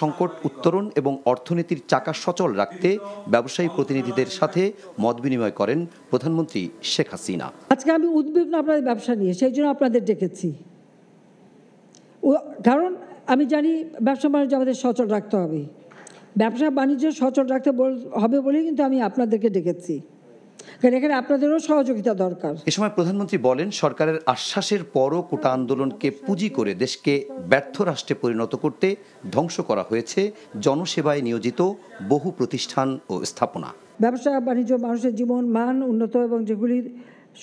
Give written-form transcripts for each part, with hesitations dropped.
সংকট উত্তরণ এবং অর্থনীতির চাকা সচল রাখতে ব্যবসায়ী প্রতিনিধিদের সাথে মত বিনিময় করেন প্রধানমন্ত্রী শেখ হাসিনা। আজকে আমি উদ্বিগ্ন আপনাদের ব্যবসা নিয়ে, সেই জন্য আপনাদের ডেকেছি। কারণ আমি জানি ব্যবসা বাণিজ্য আমাদের সচল রাখতে হবে, ব্যবসা বাণিজ্য সচল রাখতে হবে বলেই কিন্তু আমি আপনাদেরকে ডেকেছি, কারণ এখানে আপনাদেরও সহযোগিতা দরকার। এ সময় প্রধানমন্ত্রী বলেন, সরকারের আশ্বাসের পরও কোটা আন্দোলনকে পুঁজি করে দেশকে ব্যর্থ রাষ্ট্রে পরিণত করতে ধ্বংস করা হয়েছে জনসেবায় নিয়োজিত বহু প্রতিষ্ঠান ও স্থাপনা। ব্যবসা বাণিজ্য মানুষের জীবন মান উন্নত এবং যেগুলি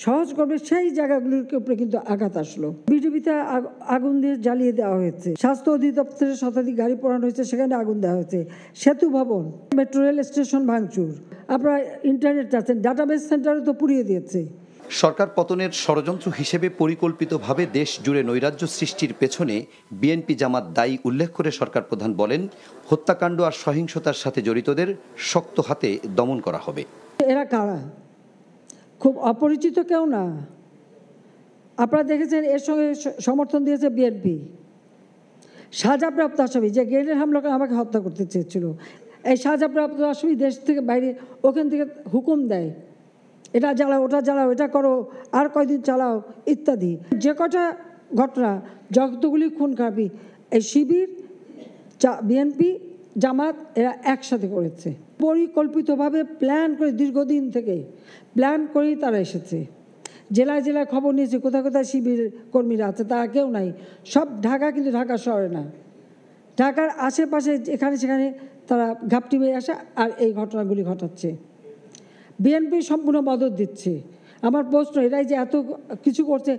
সহজ করবে সেই জায়গাগুলির উপরে কিন্তু আঘাত আসলো। বিডিবিতে আগুন দিয়ে জ্বালিয়ে দেওয়া হয়েছে, স্বাস্থ্য অধিদপ্তরের শতাধিক গাড়ি পোড়ানো হয়েছে, সেখানে আগুন দেওয়া হয়েছে, সেতু ভবন, মেট্রো রেল স্টেশন ভাঙচুর, আপনারা ইন্টারনেট আছেন, ডাটাবেস সেন্টারও তো পুড়িয়ে দিয়েছে। সরকার পতনের ষড়যন্ত্র হিসেবে পরিকল্পিতভাবে দেশ জুড়ে নৈরাজ্য সৃষ্টির পেছনে বিএনপি জামাত দায়ী উল্লেখ করে সরকার প্রধান বলেন, হত্যাকাণ্ড আর সহিংসতার সাথে জড়িতদের শক্ত হাতে দমন করা হবে। এরা কারা? খুব অপরিচিত কেউ না। আপনারা দেখেছেন এর সঙ্গে সমর্থন দিয়েছে বিএনপি। সাজাপ্রাপ্ত আসামি যে গ্রেনেড হামলা করে আমাকে হত্যা করতে চেয়েছিল, এই সাজাপ্রাপ্ত আসামি দেশ থেকে বাইরে ওখান থেকে হুকুম দেয়, এটা জ্বালাও, ওটা জ্বালাও, এটা করো, আর কয়দিন চালাও ইত্যাদি। যে কটা ঘটনা, যতগুলি খুন খারাপি, এই শিবির, বিএনপি, জামাত এরা একসাথে করেছে। পরিকল্পিতভাবে প্ল্যান করে দীর্ঘদিন থেকে প্ল্যান করেই তারা এসেছে। জেলায় জেলায় খবর নিয়েছে কোথায় কোথায় শিবির কর্মীরা আছে, তারা কেউ নাই, সব ঢাকা, কিন্তু ঢাকা শহরে না, ঢাকার আশেপাশে এখানে সেখানে তারা ঘাপটি হয়ে আসে আর এই ঘটনাগুলি ঘটাচ্ছে। বিএনপি সম্পূর্ণ মদত দিচ্ছে। আমার প্রশ্ন, এরাই যে এত কিছু করছে,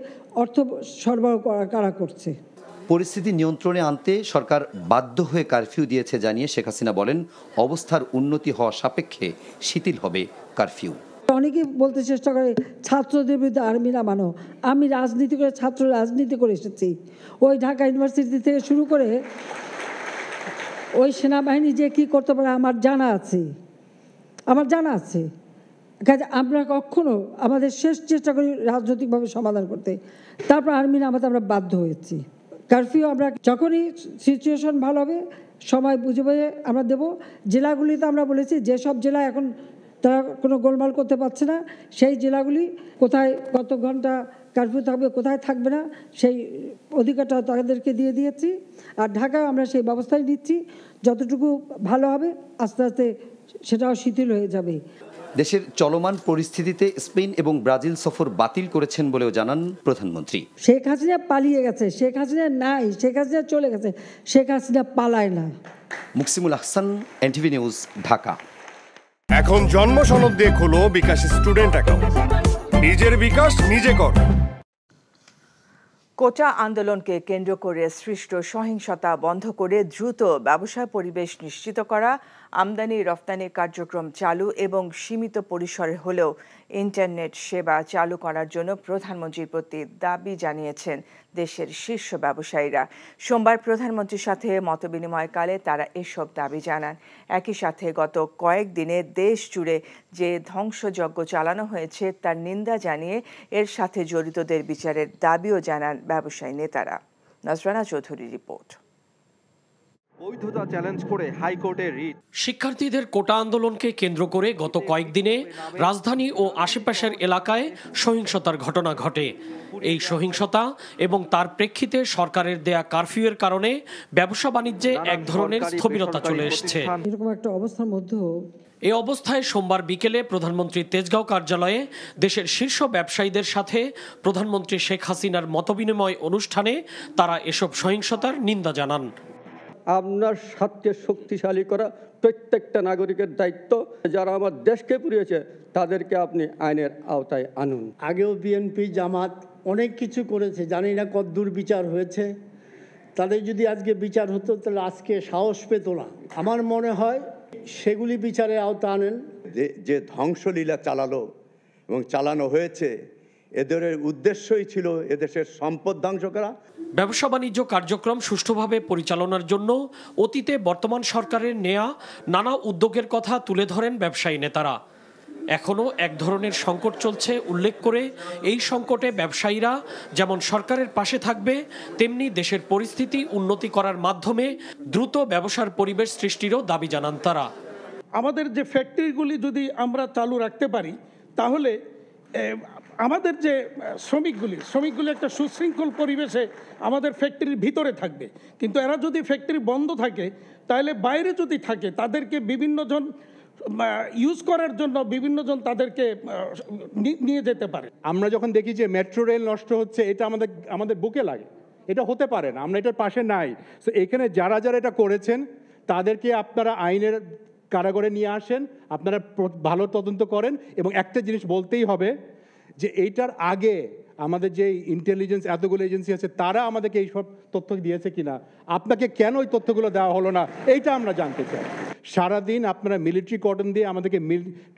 অর্থ সরবরাহ কারা করছে? পরিস্থিতি নিয়ন্ত্রণে আনতে সরকার বাধ্য হয়ে কারফিউ দিয়েছে জানিয়ে শেখ হাসিনা বলেন, অবস্থার উন্নতি হওয়া সাপেক্ষে শিথিল হবে কারফিউ। অনেকেই বলতে চেষ্টা করে ছাত্রদের বিরুদ্ধে আর্মি নামানো। আমি রাজনীতি করে, ছাত্র রাজনীতি করে এসেছি। ওই ঢাকা ইউনিভার্সিটি থেকে শুরু করে ওই সেনাবাহিনী যে কী করতে পারে আমার জানা আছে, কাজে আমরা কখনো আমাদের শেষ চেষ্টা করি রাজনৈতিকভাবে সমাধান করতে, তারপর আর্মি নামাতে আমরা বাধ্য হয়েছি। কারফিউ আমরা যখনই সিচুয়েশন ভালো হবে সময় বুঝে আমরা দেব। জেলাগুলিতে আমরা বলেছি যেসব জেলা এখন তারা কোনো গোলমাল করতে পারছে না, সেই জেলাগুলি কোথায় কত ঘন্টা কারফিউ থাকবে, কোথায় থাকবে না, সেই অধিকারটা তাদেরকে দিয়ে দিয়েছি। আর ঢাকায় আমরা সেই ব্যবস্থাই নিচ্ছি, যতটুকু ভালো হবে আস্তে আস্তে সেটাও শিথিল হয়ে যাবে। দেশের চলমান পরিস্থিতিতে স্পেন এবং ব্রাজিল সফর বাতিল করেছেন বলেও জানান প্রধানমন্ত্রী। শেখ হাসিনা পালিয়ে গেছে, শেখ হাসিনা নাই, শেখ হাসিনা চলে গেছে, শেখ হাসিনা পালায় না। Muksimul Ahsan, NTV news, Dhaka. এখন জন্ম সনদ দিয়ে খোলো বিকাশ স্টুডেন্ট অ্যাকাউন্ট, নিজের বিকাশ নিজে কর। কোটা আন্দোলনকে কেন্দ্র করে সৃষ্ট সহিংসতা বন্ধ করে দ্রুত ব্যবসা পরিবেশ নিশ্চিত করা, আমদানি রপ্তানি কার্যক্রম চালু এবং সীমিত পরিসরে হলেও ইন্টারনেট সেবা চালু করার জন্য প্রধানমন্ত্রীর প্রতি দাবি জানিয়েছেন দেশের শীর্ষ ব্যবসায়ীরা। সোমবার প্রধানমন্ত্রীর সাথে মতবিনিময়কালে তারা এসব দাবি জানান। একই সাথে গত কয়েকদিনে দেশ জুড়ে যে ধ্বংসযজ্ঞ চালানো হয়েছে তার নিন্দা জানিয়ে এর সাথে জড়িতদের বিচারের দাবিও জানান ব্যবসায়ী নেতারা। নজরানা চৌধুরীর রিপোর্ট। বৈধতা চ্যালেঞ্জ করে হাইকোর্টে রিট। শিক্ষার্থীদের কোটা আন্দোলনকে কেন্দ্র করে গত কয়েকদিনে রাজধানী ও আশেপাশের এলাকায় সহিংসতার ঘটনা ঘটে। এই সহিংসতা এবং তার প্রেক্ষিতে সরকারের দেয়া কারফিউয়ের কারণে ব্যবসা বাণিজ্যে এক ধরনের স্থবিরতা চলে এসেছে। এরকম একটা অবস্থার মধ্যে এই অবস্থায় সোমবার বিকেলে প্রধানমন্ত্রীর তেজগাঁও কার্যালয়ে দেশের শীর্ষ ব্যবসায়ীদের সাথে প্রধানমন্ত্রী শেখ হাসিনার মতবিনিময় অনুষ্ঠানে তারা এসব সহিংসতার নিন্দা জানান। আপনার স্বার্থকে শক্তিশালী করা প্রত্যেকটা নাগরিকের দায়িত্ব। যারা আমার দেশকে পুড়িয়েছে তাদেরকে আপনি আইনের আওতায় আনুন। আগেও বিএনপি জামাত অনেক কিছু করেছে, জানি না কতদূর বিচার হয়েছে। তাদের যদি আজকে বিচার হতো তাহলে আজকে সাহস পেত না। আমার মনে হয় সেগুলি বিচারের আওতা আনেন। যে ধ্বংসলীলা চালালো এবং চালানো হয়েছে, এদের উদ্দেশ্যই ছিল এদেশের সম্পদ ধ্বংস করা। ব্যবসা বাণিজ্য কার্যক্রম সুষ্ঠুভাবে পরিচালনার জন্য অতীতে বর্তমান সরকারের নেয়া নানা উদ্যোগের কথা তুলে ধরেন ব্যবসায়ী নেতারা। এখনও এক ধরনের সংকট চলছে উল্লেখ করে এই সংকটে ব্যবসায়ীরা যেমন সরকারের পাশে থাকবে, তেমনি দেশের পরিস্থিতি উন্নতি করার মাধ্যমে দ্রুত ব্যবসার পরিবেশ সৃষ্টিরও দাবি জানান তারা। আমাদের যে ফ্যাক্টরিগুলি যদি আমরা চালু রাখতে পারি, তাহলে আমাদের যে শ্রমিকগুলি একটা সুশৃঙ্খল পরিবেশে আমাদের ফ্যাক্টরির ভিতরে থাকবে। কিন্তু এরা যদি ফ্যাক্টরি বন্ধ থাকে, তাহলে বাইরে যদি থাকে তাদেরকে বিভিন্নজন ইউজ করার জন্য বিভিন্নজন তাদেরকে নিয়ে যেতে পারে। আমরা যখন দেখি যে মেট্রো রেল নষ্ট হচ্ছে, এটা আমাদের বুকে লাগে। এটা হতে পারে না, আমরা এটার পাশে নাই। সো এখানে যারা এটা করেছেন তাদেরকে আপনারা আইনের কারাগারে নিয়ে আসেন, আপনারা ভালো তদন্ত করেন। এবং একটা জিনিস বলতেই হবে যে এইটার আগে আমাদের যে ইন্টেলিজেন্স এতগুলো এজেন্সি আছে, তারা আমাদেরকে এইসব তথ্য দিয়েছে কিনা, আপনাকে কেন ওই তথ্যগুলো দেওয়া হলো না, এইটা আমরা জানতে চাই। সারাদিন আপনারা মিলিটারি কর্ডন দিয়ে আমাদেরকে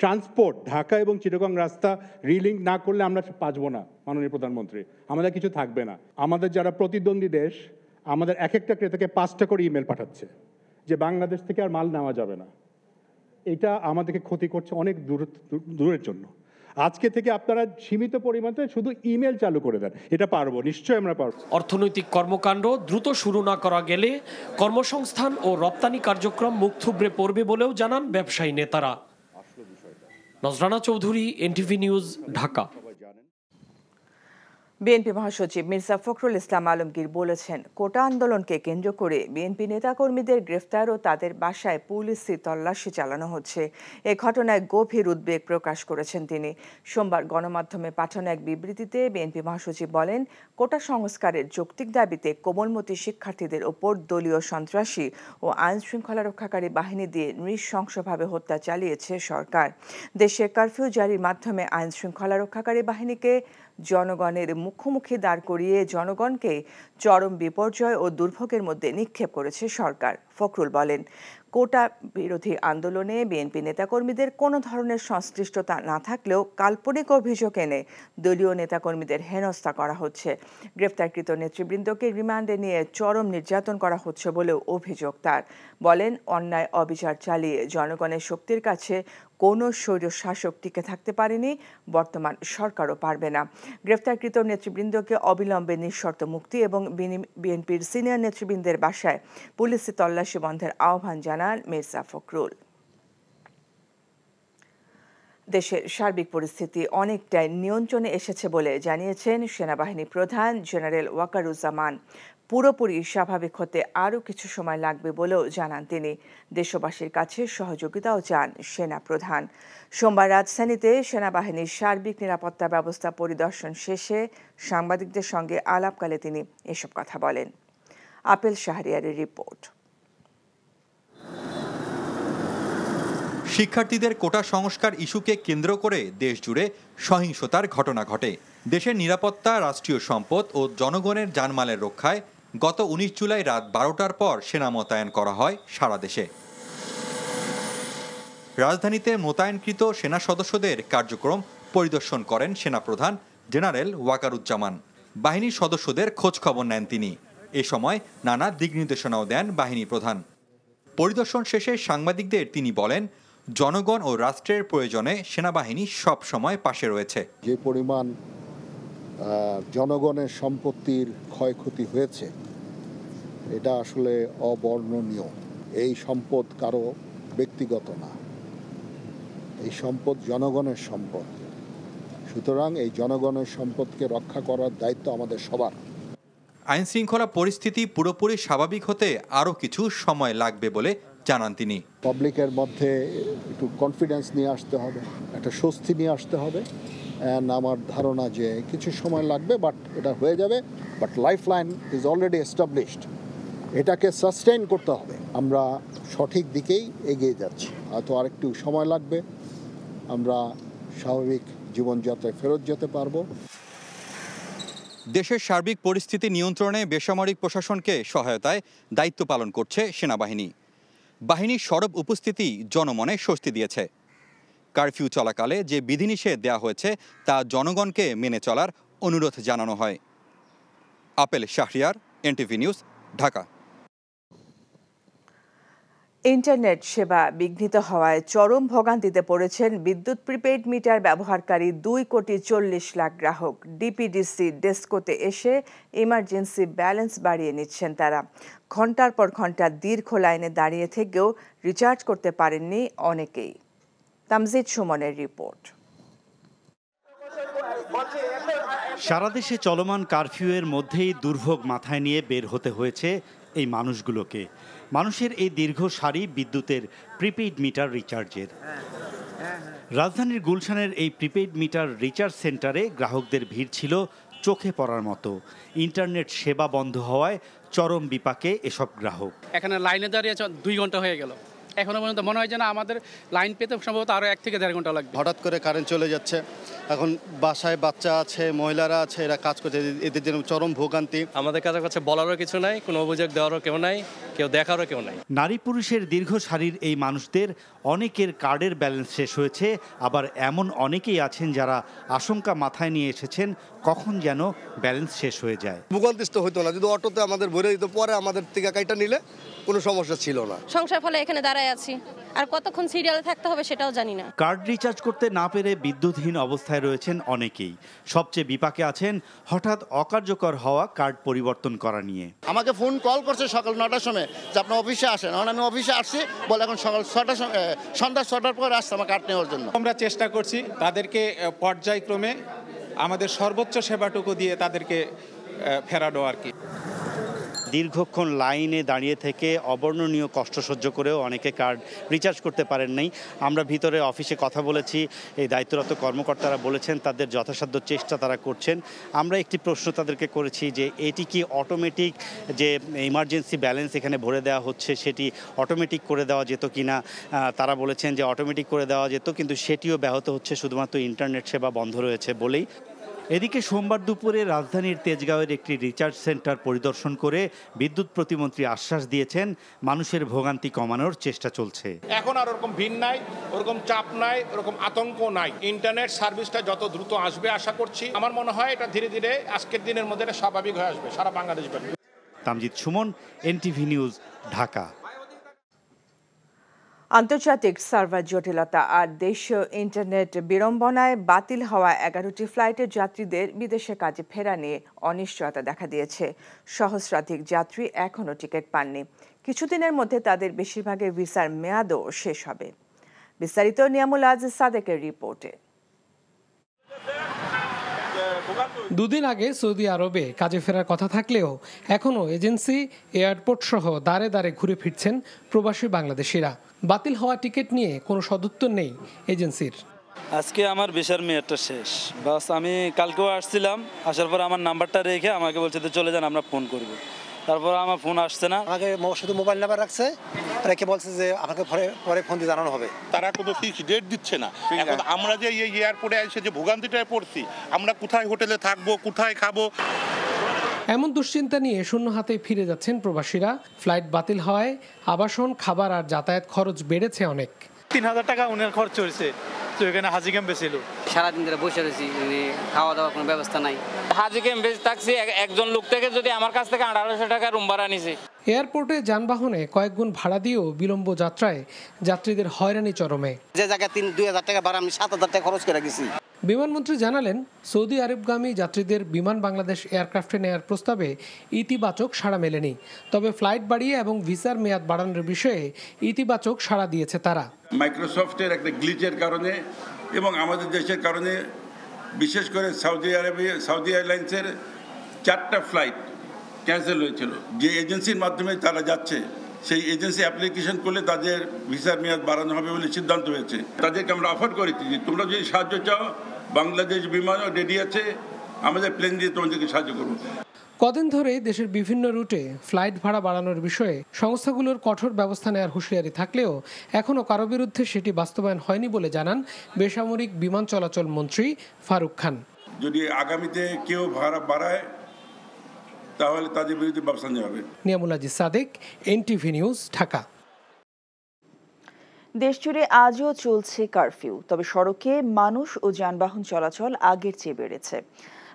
ট্রান্সপোর্ট ঢাকা এবং চিটাগং রাস্তা রিলিঙ্ক না করলে আমরা পারবো না মাননীয় প্রধানমন্ত্রী, আমাদের কিছু থাকবে না। আমাদের যারা প্রতিদ্বন্দ্বী দেশ, আমাদের এক একটা ক্রেতাকে 5টা করে ইমেল পাঠাচ্ছে যে বাংলাদেশ থেকে আর মাল নেওয়া যাবে না। এটা আমাদেরকে ক্ষতি করছে অনেক দূরের জন্য। আজকে থেকে আপনারা সীমিত পরিমাণে শুধু ইমেল চালু করে দেন, এটা পারবো, নিশ্চয়ই আমরা পারবো। অর্থনৈতিক কর্মকাণ্ড দ্রুত শুরু না করা গেলে কর্মসংস্থান ও রপ্তানি কার্যক্রম মুখ থুবড়ে পড়বে বলেও জানান ব্যবসায়ী নেতারা। Nazrana Chowdhury, NTV news, Dhaka. BNP মহাসচিব মির্জা ফখরুল ইসলাম আলমগীর বলেছেন, কোটা আন্দোলনকে কেন্দ্র করে বিএনপি নেতাকর্মীদের গ্রেফতার ও তাদের বাসায় পুলিশি তল্লাশি চালানো হচ্ছে। এ ঘটনায় গভীর উদ্বেগ প্রকাশ করেছেন তিনি। সোমবার গণমাধ্যমে পাঠানো এক বিবৃতিতে বিএনপি মহাসচিব বলেন, কোটা সংস্কারের যৌক্তিক দাবিতে কোমলমতি শিক্ষার্থীদের ওপর দলীয় সন্ত্রাসী ও আইন শৃঙ্খলা রক্ষাকারী বাহিনী দিয়ে নৃশংসভাবে হত্যা চালিয়েছে সরকার। দেশে কারফিউ জারির মাধ্যমে আইন শৃঙ্খলা রক্ষাকারী বাহিনীকে জনগণের মুখোমুখি দাঁড় করিয়ে জনগণকে চরম বিপর্যয় ও দুর্ভোগের মধ্যে নিক্ষেপ করেছে সরকার। ফখরুল বলেন, কোটা বিরোধী আন্দোলনে বিএনপি নেতাকর্মীদের কোনো ধরনের সংশ্লিষ্টতা না থাকলেও কাল্পনিক অভিযোগ এনে দলীয় নেতাকর্মীদের হেনস্থা করা হচ্ছে। গ্রেফতারকৃত নেতৃবৃন্দকে রিমান্ডে নিয়ে চরম নির্যাতন করা হচ্ছে বলেও অভিযোগ তার। বলেন, অন্যায় অবিচার চালিয়ে জনগণের শক্তির কাছে কোনো স্বৈরশাসক টিকে থাকতে পারেনি, বর্তমান সরকারও পারবে না। গ্রেফতারকৃত নেতৃবৃন্দকে অবিলম্বে নিঃশর্ত মুক্তি এবং বিএনপির সিনিয়র নেতৃবৃন্দের বাসায় পুলিশি তল্লাশি বন্ধের আহ্বান জানান মির্জা ফখরুল। দেশের সার্বিক পরিস্থিতি অনেকটাই নিয়ন্ত্রণে এসেছে বলে জানিয়েছেন সেনাবাহিনী প্রধান জেনারেল ওয়াকারুজ্জামান। পুরোপুরি স্বাভাবিক হতে আরও কিছু সময় লাগবে বলেও জানান তিনি। দেশবাসীর কাছে সহযোগিতাও চান সেনা প্রধান। সোমবার রাজধানীতে সেনাবাহিনীর সার্বিক নিরাপত্তা ব্যবস্থা পরিদর্শন শেষে সাংবাদিকদের সঙ্গে আলাপকালে তিনি এসব কথা বলেন। আপেল শাহরিয়ারের রিপোর্ট। শিক্ষার্থীদের কোটা সংস্কার ইস্যুকে কেন্দ্র করে দেশজুড়ে সহিংসতার ঘটনা ঘটে। দেশের নিরাপত্তা, রাষ্ট্রীয় সম্পদ ও জনগণের জানমালের রক্ষায় গত 19 জুলাই রাত 12টার পর সেনা মোতায়েন করা হয় সারা দেশে। রাজধানীতে মোতায়েনকৃত সেনা সদস্যদের কার্যক্রম পরিদর্শন করেন সেনাপ্রধান জেনারেল ওয়াকারুজ্জামান। বাহিনীর সদস্যদের খোঁজ খবর নেন তিনি। এ সময় নানা দিক নির্দেশনাও দেন বাহিনী প্রধান। পরিদর্শন শেষে সাংবাদিকদের তিনি বলেন, জনগণ ও রাষ্ট্রের প্রয়োজনে সেনাবাহিনী সব সময় পাশে রয়েছে। যে পরিমাণ জনগণের সম্পত্তির ক্ষয়ক্ষতি হয়েছে, এটা আসলে অবর্ণনীয়। এই সম্পদ কারো ব্যক্তিগত না, এই সম্পদ জনগণের সম্পদ। সুতরাং এই জনগণের সম্পদকে রক্ষা করার দায়িত্ব আমাদের সবার। আইন শৃঙ্খলা পরিস্থিতি পুরোপুরি স্বাভাবিক হতে আরও কিছু সময় লাগবে বলে জানান তিনি। পাবলিকের মধ্যে একটু কনফিডেন্স নিয়ে আসতে হবে, একটা স্বস্তি নিয়ে আসতে হবে। আমার ধারণা যে কিছু সময় লাগবে, বাট এটা হয়ে যাবে। But life line is already established, এটাকে সাস্টেইন করতে হবে। আমরা সঠিক দিকেই এগিয়ে যাচ্ছি, হয়তো আরেকটু সময় লাগবে, আমরা স্বাভাবিক জীবনযাত্রায় ফেরত যেতে পারবো। দেশের সার্বিক পরিস্থিতি নিয়ন্ত্রণে বেসামরিক প্রশাসনকে সহায়তায় দায়িত্ব পালন করছে সেনাবাহিনী। বাহিনীর সরব উপস্থিতি জনমনে স্বস্তি দিয়েছে। কারফিউ চলাকালে যে বিধিনিষেধ দেওয়া হয়েছে তা জনগণকে মেনে চলার অনুরোধ জানানো হয়। Apple Shahriar, NTV news, Dhaka. Internet সেবা বিঘ্নিত হওয়ায় চরম ভোগান্তিতে পড়েছেন বিদ্যুৎ প্রিপেইড মিটার ব্যবহারকারী 2,40,00,000 গ্রাহক। ডিপিডিসি ডেস্কোতে এসে ইমার্জেন্সি ব্যালেন্স বাড়িয়ে নিচ্ছেন তারা। ঘন্টার পর ঘন্টা দীর্ঘ লাইনে দাঁড়িয়ে থেকেও রিচার্জ করতে পারেননি অনেকেই। তামজিদ সুমনের রিপোর্ট। সারা দেশে চলমান কারফিউয়ের মধ্যেই দুর্ভোগ মাথায় নিয়ে বের হতে হয়েছে এই মানুষগুলোকে। মানুষের এই দীর্ঘ সারি বিদ্যুতের প্রিপেইড মিটার রিচার্জের। রাজধানীর গুলশানের এই প্রিপেইড মিটার রিচার্জ সেন্টারে গ্রাহকদের ভিড় ছিল চোখে পড়ার মতো। ইন্টারনেট সেবা বন্ধ হওয়ায় চরম বিপাকে এসব গ্রাহক। এখানে লাইনে দাঁড়িয়ে 2 ঘন্টা হয়ে গেল, এখনো পর্যন্ত মনে হয় যে না আমাদের লাইন পেতে সম্ভবত আরও 1 থেকে 1.5 ঘন্টা লাগবে। হঠাৎ করে কারেন্ট চলে যাচ্ছে, এখন বাসায় বাচ্চা আছে, মহিলারা আছে, এরা কাজ করছে, এদের জন্য চরম ভোগান্তি। আমাদের কাছে বলারও কিছু নাই, কোনো অভিযোগ দেওয়ারও কেউ নাই, কেউ দেখারও কেউ নাই। নারী পুরুষের দীর্ঘ সারির এই মানুষদের অনেকের কার্ডের ব্যালেন্স শেষ হয়েছে, আবার এমন অনেকেই আছেন যারা আশঙ্কা মাথায় নিয়ে এসেছেন কখন যেন ব্যালেন্স শেষ হয়ে যায়। ভোগান্তিস্ত হতো না, যদি অটোতে আমাদের ভরে দিত, পরে আমাদের থেকে কাইটা নিলে কোনো সমস্যা ছিল না। সংসার ফলে এখানে দাঁড়ায় আছি, আর কতক্ষণ সিরিয়ালে থাকতে হবে সেটাও জানি না। কার্ড রিচার্জ করতে না পেরে বিদ্যুৎহীন অবস্থায় রয়েছেন অনেকেই। সবচেয়ে বিপাকে আছেন হঠাৎ অকার্যকর হওয়া কার্ড পরিবর্তন করা নিয়ে। আমাকে ফোন কল করছে সকাল 9টার সময় যে আপনি অফিসে আসেন। এখন আমি অফিসে আসছি বলে এখন সকাল 6টার সময়, সন্ধ্যা 6টার পর আসছে আমার কার্ড নেওয়ার জন্য। আমরা চেষ্টা করছি তাদেরকে পর্যায়ক্রমে আমাদের সর্বোচ্চ সেবাটুকু দিয়ে তাদেরকে ফেরানো আর কি। দীর্ঘক্ষণ লাইনে দাঁড়িয়ে থেকে অবর্ণনীয় কষ্ট সহ্য করেও অনেকে কার্ড রিচার্জ করতে পারেন নাই। আমরা ভিতরে অফিসে কথা বলেছি, এই দায়িত্বরত কর্মকর্তারা বলেছেন তাদের যথাসাধ্য চেষ্টা তারা করছেন। আমরা একটি প্রশ্ন তাদেরকে করেছি যে এটি কি অটোমেটিক যে ইমার্জেন্সি ব্যালেন্স এখানে ভরে দেওয়া হচ্ছে সেটি অটোমেটিক করে দেওয়া যেত কিনা। তারা বলেছেন যে অটোমেটিক করে দেওয়া যেত, কিন্তু সেটিও ব্যাহত হচ্ছে শুধুমাত্র ইন্টারনেট সেবা বন্ধ রয়েছে বলেই। এদিকে সোমবার দুপুরে রাজধানীর তেজগাঁওয়ের একটি রিচার্জ সেন্টার পরিদর্শন করে বিদ্যুৎ প্রতিমন্ত্রী আশ্বাস দিয়েছেন মানুষের ভোগান্তি কমানোর চেষ্টা চলছে। এখন আর ওরকম ভিড় নাই, ওরকম চাপ নাই, ওরকম আতঙ্ক নাই। ইন্টারনেট সার্ভিসটা যত দ্রুত আসবে আশা করছি, আমার মনে হয় এটা ধীরে ধীরে আজকের দিনের মধ্যে স্বাভাবিক হয়ে আসবে সারা বাংলাদেশ ব্যাপী। Tamjid Suman, NTV news, Dhaka. আন্তর্জাতিক সার্ভার জটিলতা আর দেশীয় ইন্টারনেট বিড়ম্বনায় বাতিল হওয়া 11টি ফ্লাইটের যাত্রীদের বিদেশে কাজে ফেরা নিয়ে অনিশ্চয়তা দেখা দিয়েছে। সহস্রাধিক যাত্রী এখনও টিকিট পাননি। কিছুদিনের মধ্যে তাদের বেশিরভাগের ভিসার মেয়াদও শেষ হবে। বিস্তারিত নিয়ামুল আজিজ সাদেকের রিপোর্টে। দুদিন আগে সৌদি আরবে কাজে ফেরার কথা থাকলেও এখনও এজেন্সি, এয়ারপোর্ট সহ দাঁড়ে দাঁড়ে ঘুরে ফিরছেন প্রবাসী বাংলাদেশিরা। বাতিল হওয়া টিকিট নিয়ে কোনো সদুত্তর নেই এজেন্সির। আজকে আমার ভিসার মেয়াদটা শেষ, বাস আমি কালকেও আসছিলাম, আসার পর আমার নাম্বারটা রেখে আমাকে বলছে চলে যান, আমরা ফোন করব। তারপর আমার ফোন আসছে না, আমাকে শুধু মোবাইল নাম্বার রাখছে, রেখে বলছে যে আমাকে পরে ফোন দিয়ে জানানো হবে। তারা কোনো ফিক্সড ডেট দিচ্ছে না। এখন আমরা যে এই এয়ারপোর্টে এসে যে ভোগান্তিটায় পড়ছি, আমরা কোথায় হোটেলে থাকবো, কোথায় খাবো, এমন দুশ্চিন্তা নিয়ে শূন্য হাতে ফিরে যাচ্ছেন প্রবাসীরা। ফ্লাইট বাতিল হওয়ায় আবাসন, খাবার আর যাতায়াত খরচ বেড়েছে অনেক। 3000 টাকা উনার খরচ হয়েছে, তো এখানে হাজি ক্যাম্পে ছিল। সারাদিন ধরে বসে রয়েছি, খাওয়া দাওয়ার কোনো ব্যবস্থা নাই। হাজি ক্যাম্পে থাকছি, একজন লোক থেকে যদি আমার কাছ থেকে 1800 টাকা রুম ভাড়া নিছে। এয়ারপোর্টে যানবাহনে কয়েক গুণ ভাড়া দিয়েও বিলম্ব যাত্রায় যাত্রীদের হয়রানি চরমে। যে জায়গায় 2000 টাকা ভাড়া আমি 7000 টাকা খরচ করে গেছি। বিমানমন্ত্রী জানালেন, সৌদি আরবগামী যাত্রীদের বিমান বাংলাদেশ এয়ারক্রাফটে নেয়ার প্রস্তাবে ইতিবাচক সাড়া মেলেনি। তবে ফ্লাইট বাড়িয়ে এবং ভিসার মেয়াদ বাড়ানোর বিষয়ে ইতিবাচক সাড়া দিয়েছে তারা। মাইক্রোসফটের একটা গ্লিচের কারণে এবং আমাদের দেশের কারণে, বিশেষ করে সাউদি এয়ারলাইন্সের 4টা ফ্লাইট ক্যান্সেল হয়েছিল। যে এজেন্সির মাধ্যমে তারা যাচ্ছে, সেই এজেন্সি অ্যাপ্লিকেশন করলে তাদের ভিসার মেয়াদ বাড়ানো হবে বলে সিদ্ধান্ত হয়েছে। তাদেরকে আমরা অফার করেছি যে তোমরা যদি সাহায্য চাও, বাংলাদেশ বিমানও রেডি আছে, আমাদের প্লেন দিয়ে তোমাদেরকে সাহায্য করবো। কদিন ধরে দেশের বিভিন্ন রুটে ফ্লাইট ভাড়া বাড়ানোর বিষয়ে সংস্থাগুলোর কঠোর ব্যবস্থা নেওয়ার হুঁশিয়ারি থাকলেও এখনও কারো বিরুদ্ধে সেটি বাস্তবায়ন হয়নি বলে জানান বেসামরিক বিমান চলাচল মন্ত্রী ফারুক খান। যদি আগামীতে কেউ ভাড়া বাড়ায় তাহলে তাদের বিরুদ্ধে ব্যবস্থা নেওয়া হবে। Niamul Aziz Sadek, NTV news, Dhaka. দেশজুড়ে আজও চলছে কারফিউ, তবে সড়কে মানুষ ও যানবাহন চলাচল আগের চেয়ে বেড়েছে।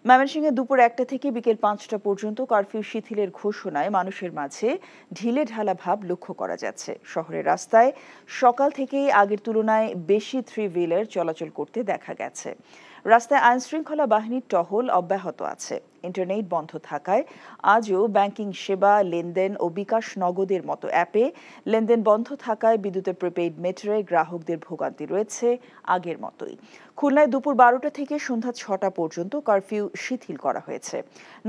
ময়মনসিংহে দুপুর 1টা থেকে বিকেল 5টা পর্যন্ত কারফিউ শিথিলের ঘোষণায় মানুষের মাঝে ঢিলে ঢালা ভাব লক্ষ্য করা যাচ্ছে। শহরের রাস্তায় সকাল থেকেই আগের তুলনায় বেশি 3-হুইলার চলাচল করতে দেখা গেছে। রাস্তায় আইনশৃঙ্খলা বাহিনীর টহল অব্যাহত আছে। ইন্টারনেট বন্ধ থাকায় আজও ব্যাংকিং সেবা, লেনদেন ও বিকাশ নগদের মতো অ্যাপে লেনদেন বন্ধ থাকায় বিদ্যুতের প্রিপেইড মিটারে গ্রাহকদের ভোগান্তি রয়েছে আগের মতোই। খুলনায় দুপুর 12টা থেকে সন্ধ্যা 6টা পর্যন্ত কারফিউ শিথিল করা হয়েছে।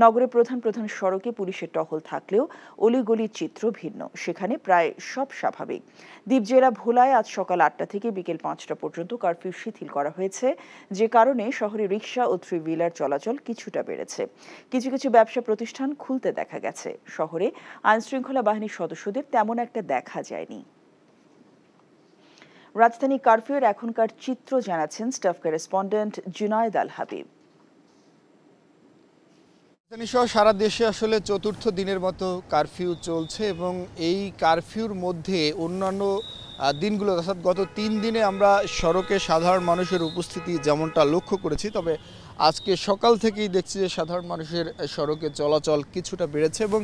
নগরের প্রধান প্রধান সড়কে পুলিশের টহল থাকলেও অলিগলির চিত্র ভিন্ন, সেখানে প্রায় সব স্বাভাবিক। দ্বীপ জেলা ভোলায় আজ সকাল 8টা থেকে বিকেল 5টা পর্যন্ত কারফিউ শিথিল করা হয়েছে, যে কারণে শহরে রিকশা ও 3-হুইলার চলাচল কিছুটা বেড়েছে। কিছু কিছু ব্যবসা প্রতিষ্ঠান খুলতে দেখা গেছে। শহরে আইনশৃঙ্খলা বাহিনীর সদস্যদের তেমন একটা দেখা যায়নি। রাজধানী কারফিউর এখনকার চিত্র জানাচ্ছেন স্টাফ করেসপন্ডেন্ট জুনায়েদ আল হাবিব। রাজধানী সহ সারা দেশে আসলে চতুর্থ দিনের মতো কারফিউ চলছে এবং এই কারফিউর মধ্যে অন্যান্য দিনগুলো অর্থাৎ গত 3 দিনে আমরা সড়কে সাধারণ মানুষের উপস্থিতি যেমনটা লক্ষ্য করেছি, তবে আজকে সকাল থেকেই দেখছি যে সাধারণ মানুষের সড়কে চলাচল কিছুটা বেড়েছে এবং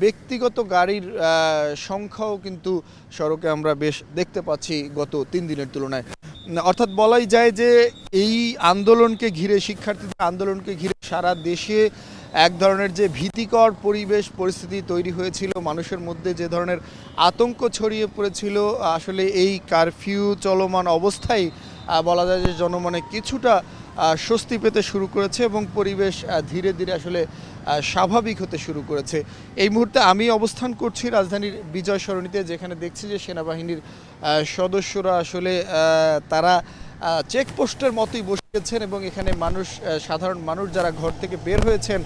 ব্যক্তিগত গাড়ির সংখ্যাও কিন্তু সড়কে আমরা বেশ দেখতে পাচ্ছি গত 3 দিনের তুলনায়। অর্থাৎ বলাই যায় যে এই আন্দোলনকে ঘিরে, শিক্ষার্থীদের আন্দোলনকে ঘিরে সারা দেশে এক ধরনের যে ভীতিকর পরিস্থিতি তৈরি হয়েছিল, মানুষের মধ্যে যে ধরনের আতঙ্ক ছড়িয়ে পড়েছিল, আসলে এই কারফিউ চলমান অবস্থায় বলা যায় যে জনমনে কিছুটা স্বস্তি পেতে শুরু করেছে এবং পরিবেশ ধীরে ধীরে আসলে স্বাভাবিক হতে শুরু করেছে। এই মুহূর্তে আমি অবস্থান করছি রাজধানীর বিজয় সরণিতে, যেখানে দেখছি যে সেনাবাহিনীর সদস্যরা আসলে তারা চেকপোস্টের মতোই বসেছেন এবং এখানে সাধারণ মানুষ যারা ঘর থেকে বের হয়েছেন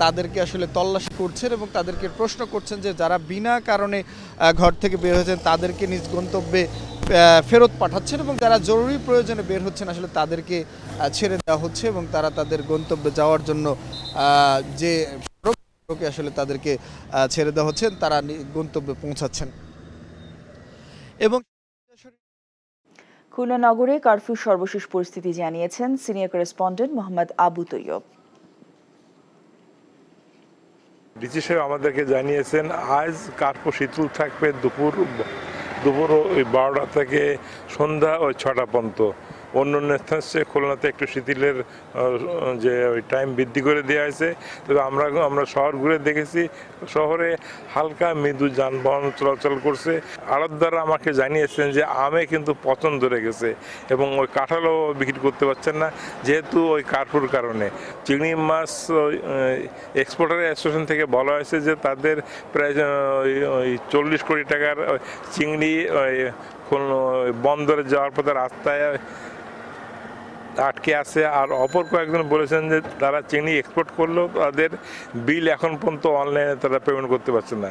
তাদেরকে আসলে তল্লাশি করছেন এবং তাদেরকে প্রশ্ন করছেন যে যারা বিনা কারণে ঘর থেকে বের হয়েছেন তাদেরকে নিজ গন্তব্যে ফেরত পাঠাচ্ছেন এবং যারা জরুরি প্রয়োজনে বের হচ্ছেন আসলে তাদেরকে ছেড়ে দেওয়া হচ্ছে এবং তারা তাদের গন্তব্যে যাওয়ার জন্য যে সড়কে আসলে তাদেরকে ছেড়ে দেওয়া হচ্ছে, তারা গন্তব্যে পৌঁছাচ্ছেন। এবং খুলনা নগরে কারফিউ সর্বশেষ পরিস্থিতি জানিয়েছেন senior correspondent Mohammad Abu Taiyab. DC সাহেব আমাদেরকে জানিয়েছেন আজ কারফিউ শিথিল থাকবে দুপুর 12টা থেকে সন্ধ্যা 6টা পর্যন্ত। অন্য স্থান খুলনাতে একটু শিথিলের যে ওই টাইম বৃদ্ধি করে দেওয়া হয়েছে। তবে আমরা শহর ঘুরে দেখেছি, শহরে হালকা মৃদু যানবাহন চলাচল করছে। আড়তদাররা আমাকে জানিয়েছেন যে আমে কিন্তু পতন ধরে গেছে এবং ওই কাঁঠালও বিক্রি করতে পারছেন না, যেহেতু ওই কারফিউর কারণে। চিংড়ি মাছ এক্সপোর্টার অ্যাসোসিয়েশন থেকে বলা হয়েছে যে তাদের প্রায় 40 কোটি টাকার চিংড়ি বন্দরে যাওয়ার পথে রাস্তায় আটকে আছে। আর অপর কয়েকজন বলেছেন যে তারা চিংড়ি এক্সপোর্ট করলেও তাদের বিল এখন পর্যন্ত অনলাইনে তারা পেমেন্ট করতে পারছে না।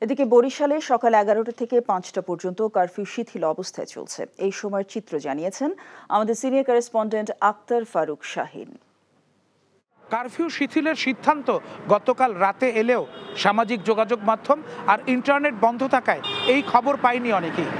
এদিকে বরিশালে সকাল 11টা থেকে 5টা পর্যন্ত কারফিউ শিথিল অবস্থায় চলছে। এই সময়ের চিত্র জানিয়েছেন আমাদের senior correspondent Akhtar Faruk Shahin. Curfew শিথিলের সিদ্ধান্ত গতকাল রাতে এলেও সামাজিক যোগাযোগ মাধ্যম আর ইন্টারনেট বন্ধ থাকায় এই খবর পায়নি অনেকেই।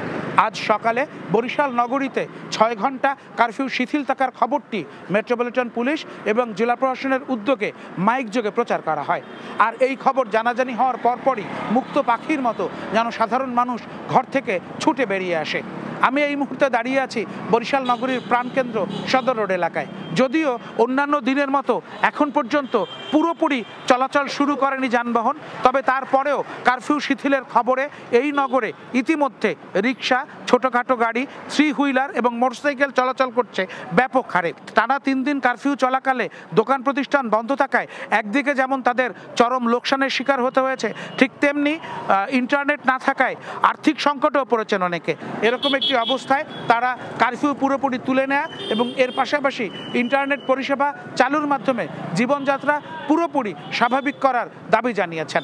আজ সকালে বরিশাল নগরীতে 6 ঘন্টা কারফিউ শিথিল থাকার খবরটি মেট্রোপলিটন পুলিশ এবং জেলা প্রশাসনের উদ্যোগে মাইক যোগে প্রচার করা হয়। আর এই খবর জানাজানি হওয়ার পরপরই মুক্ত পাখির মতো যেন সাধারণ মানুষ ঘর থেকে ছুটে বেরিয়ে আসে। আমি এই মুহূর্তে দাঁড়িয়ে আছি বরিশাল নগরীর প্রাণকেন্দ্র সদর রোড এলাকায়। যদিও অন্যান্য দিনের মতো এখন পর্যন্ত পুরোপুরি চলাচল শুরু করেনি যানবাহন, তবে তারপরেও কারফিউ শিথিলের খবরে এই নগরে ইতিমধ্যে রিক্সা, ছোটোখাটো গাড়ি, 3-হুইলার এবং মোটরসাইকেল চলাচল করছে ব্যাপক হারে। টানা 3 দিন কারফিউ চলাকালে দোকান প্রতিষ্ঠান বন্ধ থাকায় একদিকে যেমন তাদের চরম লোকসানের শিকার হতে হয়েছে, ঠিক তেমনি ইন্টারনেট না থাকায় আর্থিক সংকটেও পড়েছেন অনেকে। এরকম একটি অবস্থায় তারা কারফিউ পুরোপুরি তুলে নেয়া এবং এর পাশাপাশি ইন্টারনেট পরিষেবা চালুর মাধ্যমে জীবনযাত্রা পুরোপুরি স্বাভাবিক করার দাবি জানিয়েছেন।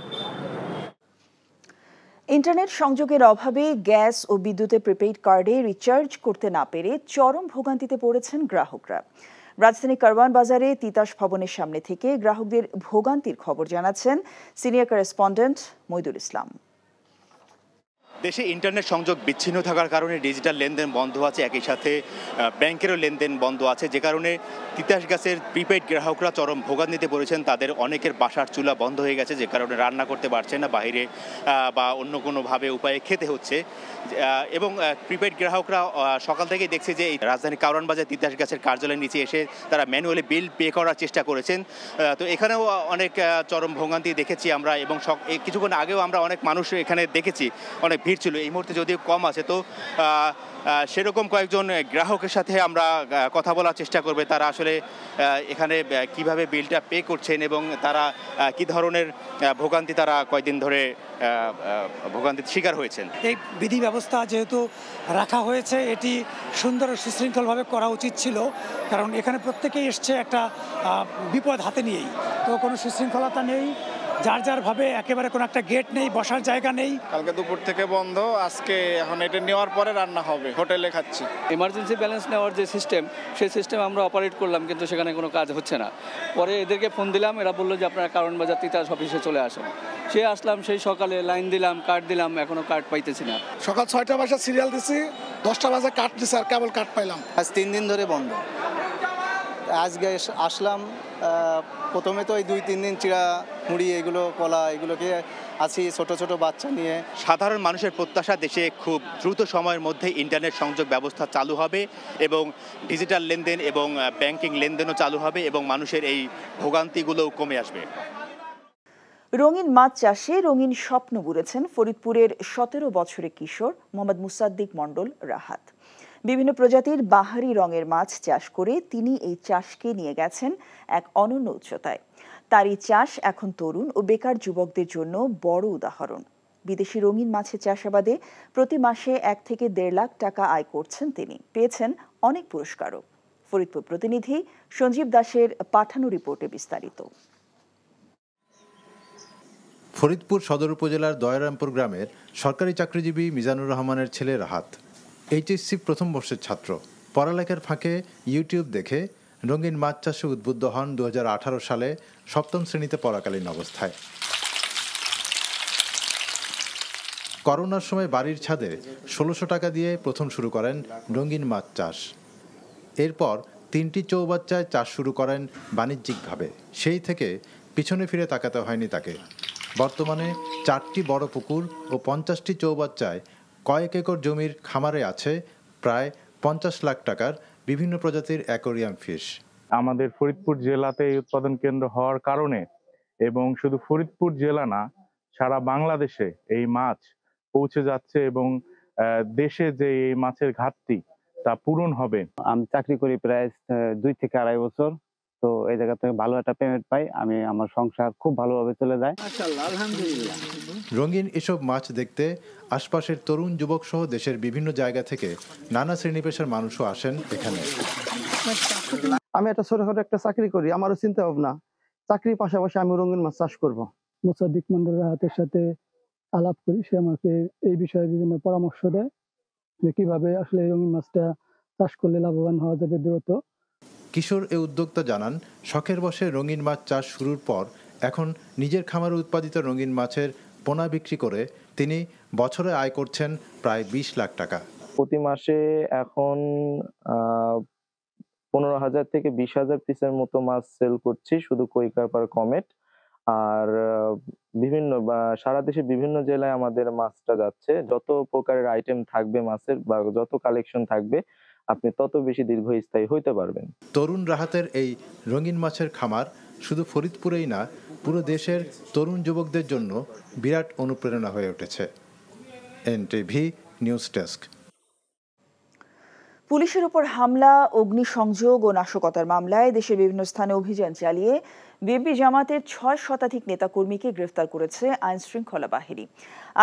ইন্টারনেট সংযোগের অভাবে গ্যাস ও বিদ্যুতের প্রিপেইড কার্ডে রিচার্জ করতে না পেরে চরম ভোগান্তিতে পড়েছেন গ্রাহকরা। রাজধানী কারওয়ান বাজারে তিতাস ভবনের সামনে থেকে গ্রাহকদের ভোগান্তির খবর জানাচ্ছেন সিনিয়র করেসপন্ডেন্ট মইদুল ইসলাম। দেশে ইন্টারনেট সংযোগ বিচ্ছিন্ন থাকার কারণে ডিজিটাল লেনদেন বন্ধ আছে, একই সাথে ব্যাংকেরও লেনদেন বন্ধ আছে, যে কারণে তিতাস গ্যাসের প্রিপেইড গ্রাহকরা চরম ভোগান্তিতে পড়েছেন। তাদের অনেকের বাসার চুলা বন্ধ হয়ে গেছে, যে কারণে রান্না করতে পারছেন না, বাইরে বা অন্য কোনোভাবে উপায়ে খেতে হচ্ছে। এবং প্রিপেইড গ্রাহকরা সকাল থেকেই দেখছে যে এই রাজধানী কারওয়ান বাজার তিতাস গ্যাসের কার্যালয়ের নিচে এসে তারা ম্যানুয়ালি বিল পে করার চেষ্টা করেছেন। তো এখানেও অনেক চরম ভোগান্তি দেখেছি আমরা, এবং কিছুক্ষণ আগেও আমরা অনেক মানুষ এখানে দেখেছি, অনেক ভিড় ছিল। এই মুহূর্তে যদিও কম আছে, তো সেরকম কয়েকজন গ্রাহকের সাথে আমরা কথা বলার চেষ্টা করবে, তারা আসলে এখানে কিভাবে বিলটা পে করছেন এবং তারা কি ধরনের ভোগান্তি তারা কয়েকদিন ধরে ভোগান্তির শিকার হয়েছেন। এই বিধি ব্যবস্থা যেহেতু রাখা হয়েছে, এটি সুন্দর ও সুশৃঙ্খলভাবে করা উচিত ছিল, কারণ এখানে প্রত্যেকেই এসছে একটা বিপদ হাতে নিয়েই, তো কোনো সুশৃঙ্খলতা নেই, যার যার ভাবে একেবারে কোনো একটা গেট নেই, বসার জায়গা নেই। কালকে দুপুর থেকে বন্ধ, আজকে এখন এটা নেওয়ার পরে রান্না হবে, হোটেলে খাচ্ছি। ইমার্জেন্সি ব্যালেন্স নেওয়ার যে সিস্টেম, সেই সিস্টেম আমরা অপারেট করলাম, কিন্তু সেখানে কোনো কাজ হচ্ছে না। পরে এদেরকে ফোন দিলাম, এরা বললো যে আপনারা কারওয়ান বাজার তিতাস অফিসে চলে আসেন। সে আসলাম, সেই সকালে লাইন দিলাম, কার্ড দিলাম, এখনো কার্ড পাইতেছি না। সকাল 6টা বাজে সিরিয়াল দিছি, 10টা বাজে কার্ড দিছি, আর কেবল কার্ড পাইলাম। আজ 3 দিন ধরে বন্ধ। আজকে আসলাম, প্রথমে তো এই 2-3 দিন চিড়া মুড়ি এগুলো কলা এগুলোকে আছি ছোট ছোট বাচ্চা নিয়ে। সাধারণ মানুষের প্রত্যাশা দেশে খুব দ্রুত সময়ের মধ্যে ইন্টারনেট সংযোগ ব্যবস্থা চালু হবে এবং ডিজিটাল লেনদেন এবং ব্যাংকিং লেনদেনও চালু হবে এবং মানুষের এই ভোগান্তিগুলোও কমে আসবে। রঙিন মাছ চাষে রঙিন স্বপ্ন বুড়েছেন ফরিদপুরের 17 বছরের কিশোর মোহাম্মদ মুসাদ্দিক মণ্ডল রাহাত। বিভিন্ন প্রজাতির বাহারি রঙের মাছ চাষ করে তিনি এই চাষকে নিয়ে গেছেন এক অনন্য উচ্চতায়। তার এই চাষ এখন তরুণ ও বেকার যুবকদের জন্য বড় উদাহরণ। বিদেশি রঙিন মাছের চাষাবাদে প্রতি মাসে 1 থেকে 1.5 লাখ টাকা আয় করছেন তিনি। পেয়েছেন অনেক পুরস্কারও। ফরিদপুর প্রতিনিধি সঞ্জীব দাসের পাঠানো রিপোর্টে বিস্তারিত। ফরিদপুর সদর উপজেলার দয়ারামপুর গ্রামের সরকারি চাকরিজীবী মিজানুর রহমানের ছেলে রাহাত এইচএসসি প্রথম বর্ষের ছাত্র। পড়ালেখার ফাঁকে ইউটিউব দেখে রঙিন মাছ চাষে উদ্বুদ্ধ হন 2018 সালে 7ম শ্রেণীতে পড়াকালীন অবস্থায়। করোনার সময় বাড়ির ছাদে 1600 টাকা দিয়ে প্রথম শুরু করেন রঙিন মাছ চাষ। এরপর 3টি চৌবাচ্চায় চাষ শুরু করেন বাণিজ্যিকভাবে। সেই থেকে পিছনে ফিরে তাকাতে হয়নি তাকে। বর্তমানে 4টি বড় পুকুর ও 50টি চৌবাচ্চায় কয়েক একর জমির খামারে আছে প্রায় 50 লাখ টাকার বিভিন্ন প্রজাতির অ্যাকোরিয়াম ফিশ। আমাদের ফরিদপুর জেলাতে এই উৎপাদন কেন্দ্র হওয়ার কারণে এবং শুধু ফরিদপুর জেলা না, সারা বাংলাদেশে এই মাছ পৌঁছে যাচ্ছে এবং দেশে যে এই মাছের ঘাটতি তা পূরণ হবে। আমি চাকরি করি প্রায় 2 থেকে 2.5 বছর, তো এই জায়গা থেকে ভালো একটা পেমেন্ট পাই, আমি আমার সংসার খুব ভালোভাবে চলে যায়। আলহামদুলিল্লাহ। রঙিন এসব মাছ দেখতে আশপাশের তরুণ যুবক সহ দেশের বিভিন্ন জায়গা থেকে নানা শ্রেণী পেশার মানুষও আসেন এখানে। আমি একটা ছোটখাটো একটা চাকরি করি, আমারও চিন্তা ভাবনা চাকরির পাশাপাশি আমি রঙিন মাছ চাষ করব। মুসাদ্দিক মণ্ডল রাহাতের সাথে আলাপ করি, সে আমাকে এই বিষয়ে বিভিন্ন পরামর্শ দেয় যে কিভাবে আসলে রঙিন মাছটা চাষ করলে লাভবান হওয়া যাবে দ্রুত। কিশোর এ উদ্যোক্তা জানান, শখের বশে রঙিন মাছ চাষ শুরুর পর এখন নিজের খামারে উৎপাদিত রঙিন মাছের পোনা বিক্রি করে তিনি বছরে আয় করছেন প্রায় 20 লাখ টাকা। প্রতি মাসে এখন 15,000 থেকে 20,000 পিসের মতো মাছ সেল করছি শুধু কই কারপার কমেট। আর বিভিন্ন সারা দেশে বিভিন্ন জেলায় আমাদের মাছটা যাচ্ছে। যত প্রকারের আইটেম থাকবে মাছের বা যত কালেকশন থাকবে আপনি তত বেশি দীর্ঘস্থায়ী হইতে পারবেন। তরুণ রাহাতের এই রঙিন মাছের খামার শুধু ফরিদপুরেই না, পুরো দেশের তরুণ যুবকদের জন্য বিরাট অনুপ্রেরণা হয়ে উঠেছে। NTV news desk. পুলিশের উপর হামলা, অগ্নিসংযোগ ও নাশকতার মামলায় দেশের বিভিন্ন স্থানে অভিযান চালিয়ে বিএনপি জামাতের 6 শতাধিক নেতাকর্মীকে গ্রেফতার করেছে আইন শৃঙ্খলা বাহিনী।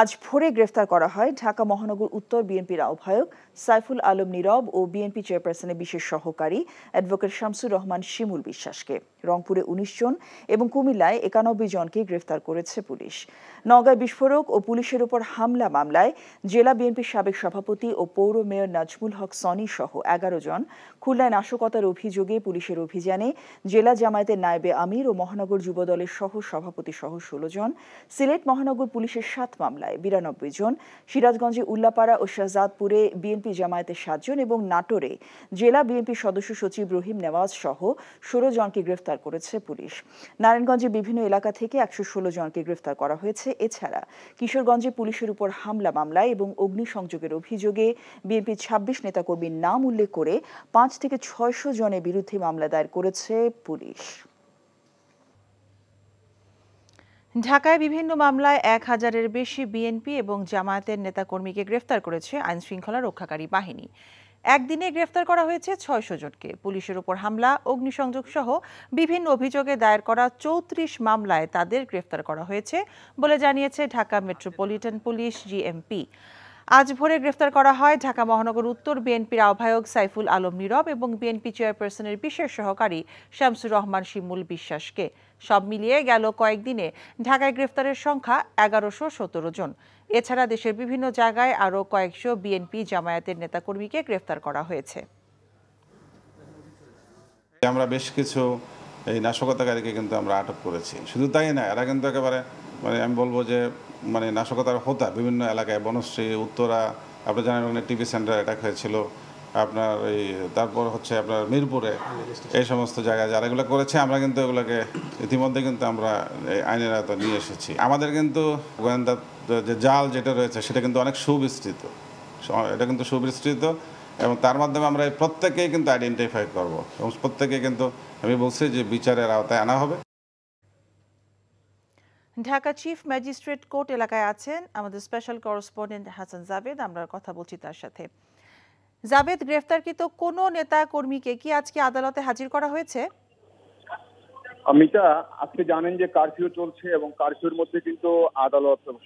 আজ ভোরে গ্রেফতার করা হয় ঢাকা মহানগর উত্তর বিএনপির আহ্বায়ক সাইফুল আলম নীরব ও বিএনপি চেয়ারপারসনের বিশেষ সহকারী অ্যাডভোকেট শামসুর রহমান শিমুল বিশ্বাসকে। রংপুরে 19 জন এবং কুমিল্লায় 91 জনকে গ্রেফতার করেছে পুলিশ। নওগাঁয় বিস্ফোরক ও পুলিশের উপর হামলা মামলায় জেলা বিএনপির সাবেক সভাপতি ও পৌর মেয়র নাজমুল হক সনি সহ 11 জন, খুলনায় নাশকতার অভিযোগে পুলিশের অভিযানে জেলা জামায়াতের নায়েবে আমির আমির ও মহানগর যুবদলের সহ সভাপতি সহ 16 জন, সিলেট মহানগর পুলিশের 7 মামলায় 92 জন, সিরাজগঞ্জে উল্লাপাড়া ও শাহজাদপুরে বিএনপি জামায়াতের 7 জন এবং নাটোরে জেলা বিএনপি সদস্য সচিব রহিম নেওয়াজ সহ 16 জনকে গ্রেফতার করেছে পুলিশ। নারায়ণগঞ্জে বিভিন্ন এলাকা থেকে 116 জনকে গ্রেফতার করা হয়েছে। এছাড়া কিশোরগঞ্জে পুলিশের উপর হামলা মামলায় এবং অগ্নিসংযোগের অভিযোগে বিএনপির 26 নেতাকর্মীর নাম উল্লেখ করে 5 থেকে 600 জনের বিরুদ্ধে মামলা দায়ের করেছে পুলিশ। ঢাকায় বিভিন্ন মামলায় 1000-এর বেশি বিএনপি এবং জামায়াতের নেতাকর্মীকে গ্রেফতার করেছে আইনশৃঙ্খলা রক্ষাকারী বাহিনী। একদিনে গ্রেফতার করা হয়েছে 600 জনকে। পুলিশের উপর হামলা, অগ্নিসংযোগ সহ বিভিন্ন অভিযোগে দায়ের করা 34 মামলায় তাদের গ্রেফতার করা হয়েছে বলে জানিয়েছে ঢাকা মেট্রোপলিটন পুলিশ জিএমপি। আজ ভোরে গ্রেফতার করা হয় ঢাকা মহানগর উত্তর বিএনপির আহ্বায়ক সাইফুল আলম নীরব এবং বিএনপি চেয়ারপারসনের বিশেষ সহকারী শামসুর রহমান শিমুল বিশ্বাসকে। সব মিলিয়ে গেল কয়েকদিনে ঢাকায় গ্রেফতারের সংখ্যা 1117 জন। এছাড়া দেশের বিভিন্ন জায়গায় আরও কয়েকশো বিএনপি জামায়াতের নেতাকর্মীকে গ্রেফতার করা হয়েছে। আমরা বেশ কিছু এই নাশকতাকারীকে কিন্তু আমরা আটক করেছি। শুধু তাই না, এরা কিন্তু একেবারে আমি বলবো যে নাশকতার হোতা বিভিন্ন এলাকায়, বনশ্রী, উত্তরা, আপনার জানেন ওখানে টিভি সেন্টার অ্যাটাক হয়েছিল, আপনার তারপর হচ্ছে আপনার মিরপুরে, এই সমস্ত জায়গায় যারা এগুলো করেছে আমরা কিন্তু এগুলোকে ইতিমধ্যে কিন্তু আমরা আইনের আওতায় নিয়ে এসেছি। আমাদের কিন্তু গোয়েন্দা যে জাল যেটা রয়েছে সেটা কিন্তু অনেক সুবিস্তৃত, এটা কিন্তু সুবিস্তৃত এবং তার মাধ্যমে আমরা প্রত্যেকেই কিন্তু আইডেন্টিফাই করব এবং প্রত্যেকে কিন্তু আমি বলছি যে বিচারের আওতায় আনা হবে। ঢাকা চিফ ম্যাজিস্ট্রেট কোর্ট এলাকায় আছেন আমাদের স্পেশাল করেসপন্ডেন্ট হাসান জাভেদ, আমরা কথা বলছি তার সাথে। জাভেদ, গ্রেফতারকৃত কোন নেতা কর্মীকে কি আজকে আদালতে হাজির করা হয়েছে? মিতা, আজকে জানেন যে কারফিউ চলছে এবং কারফিউর মধ্যে কিন্তু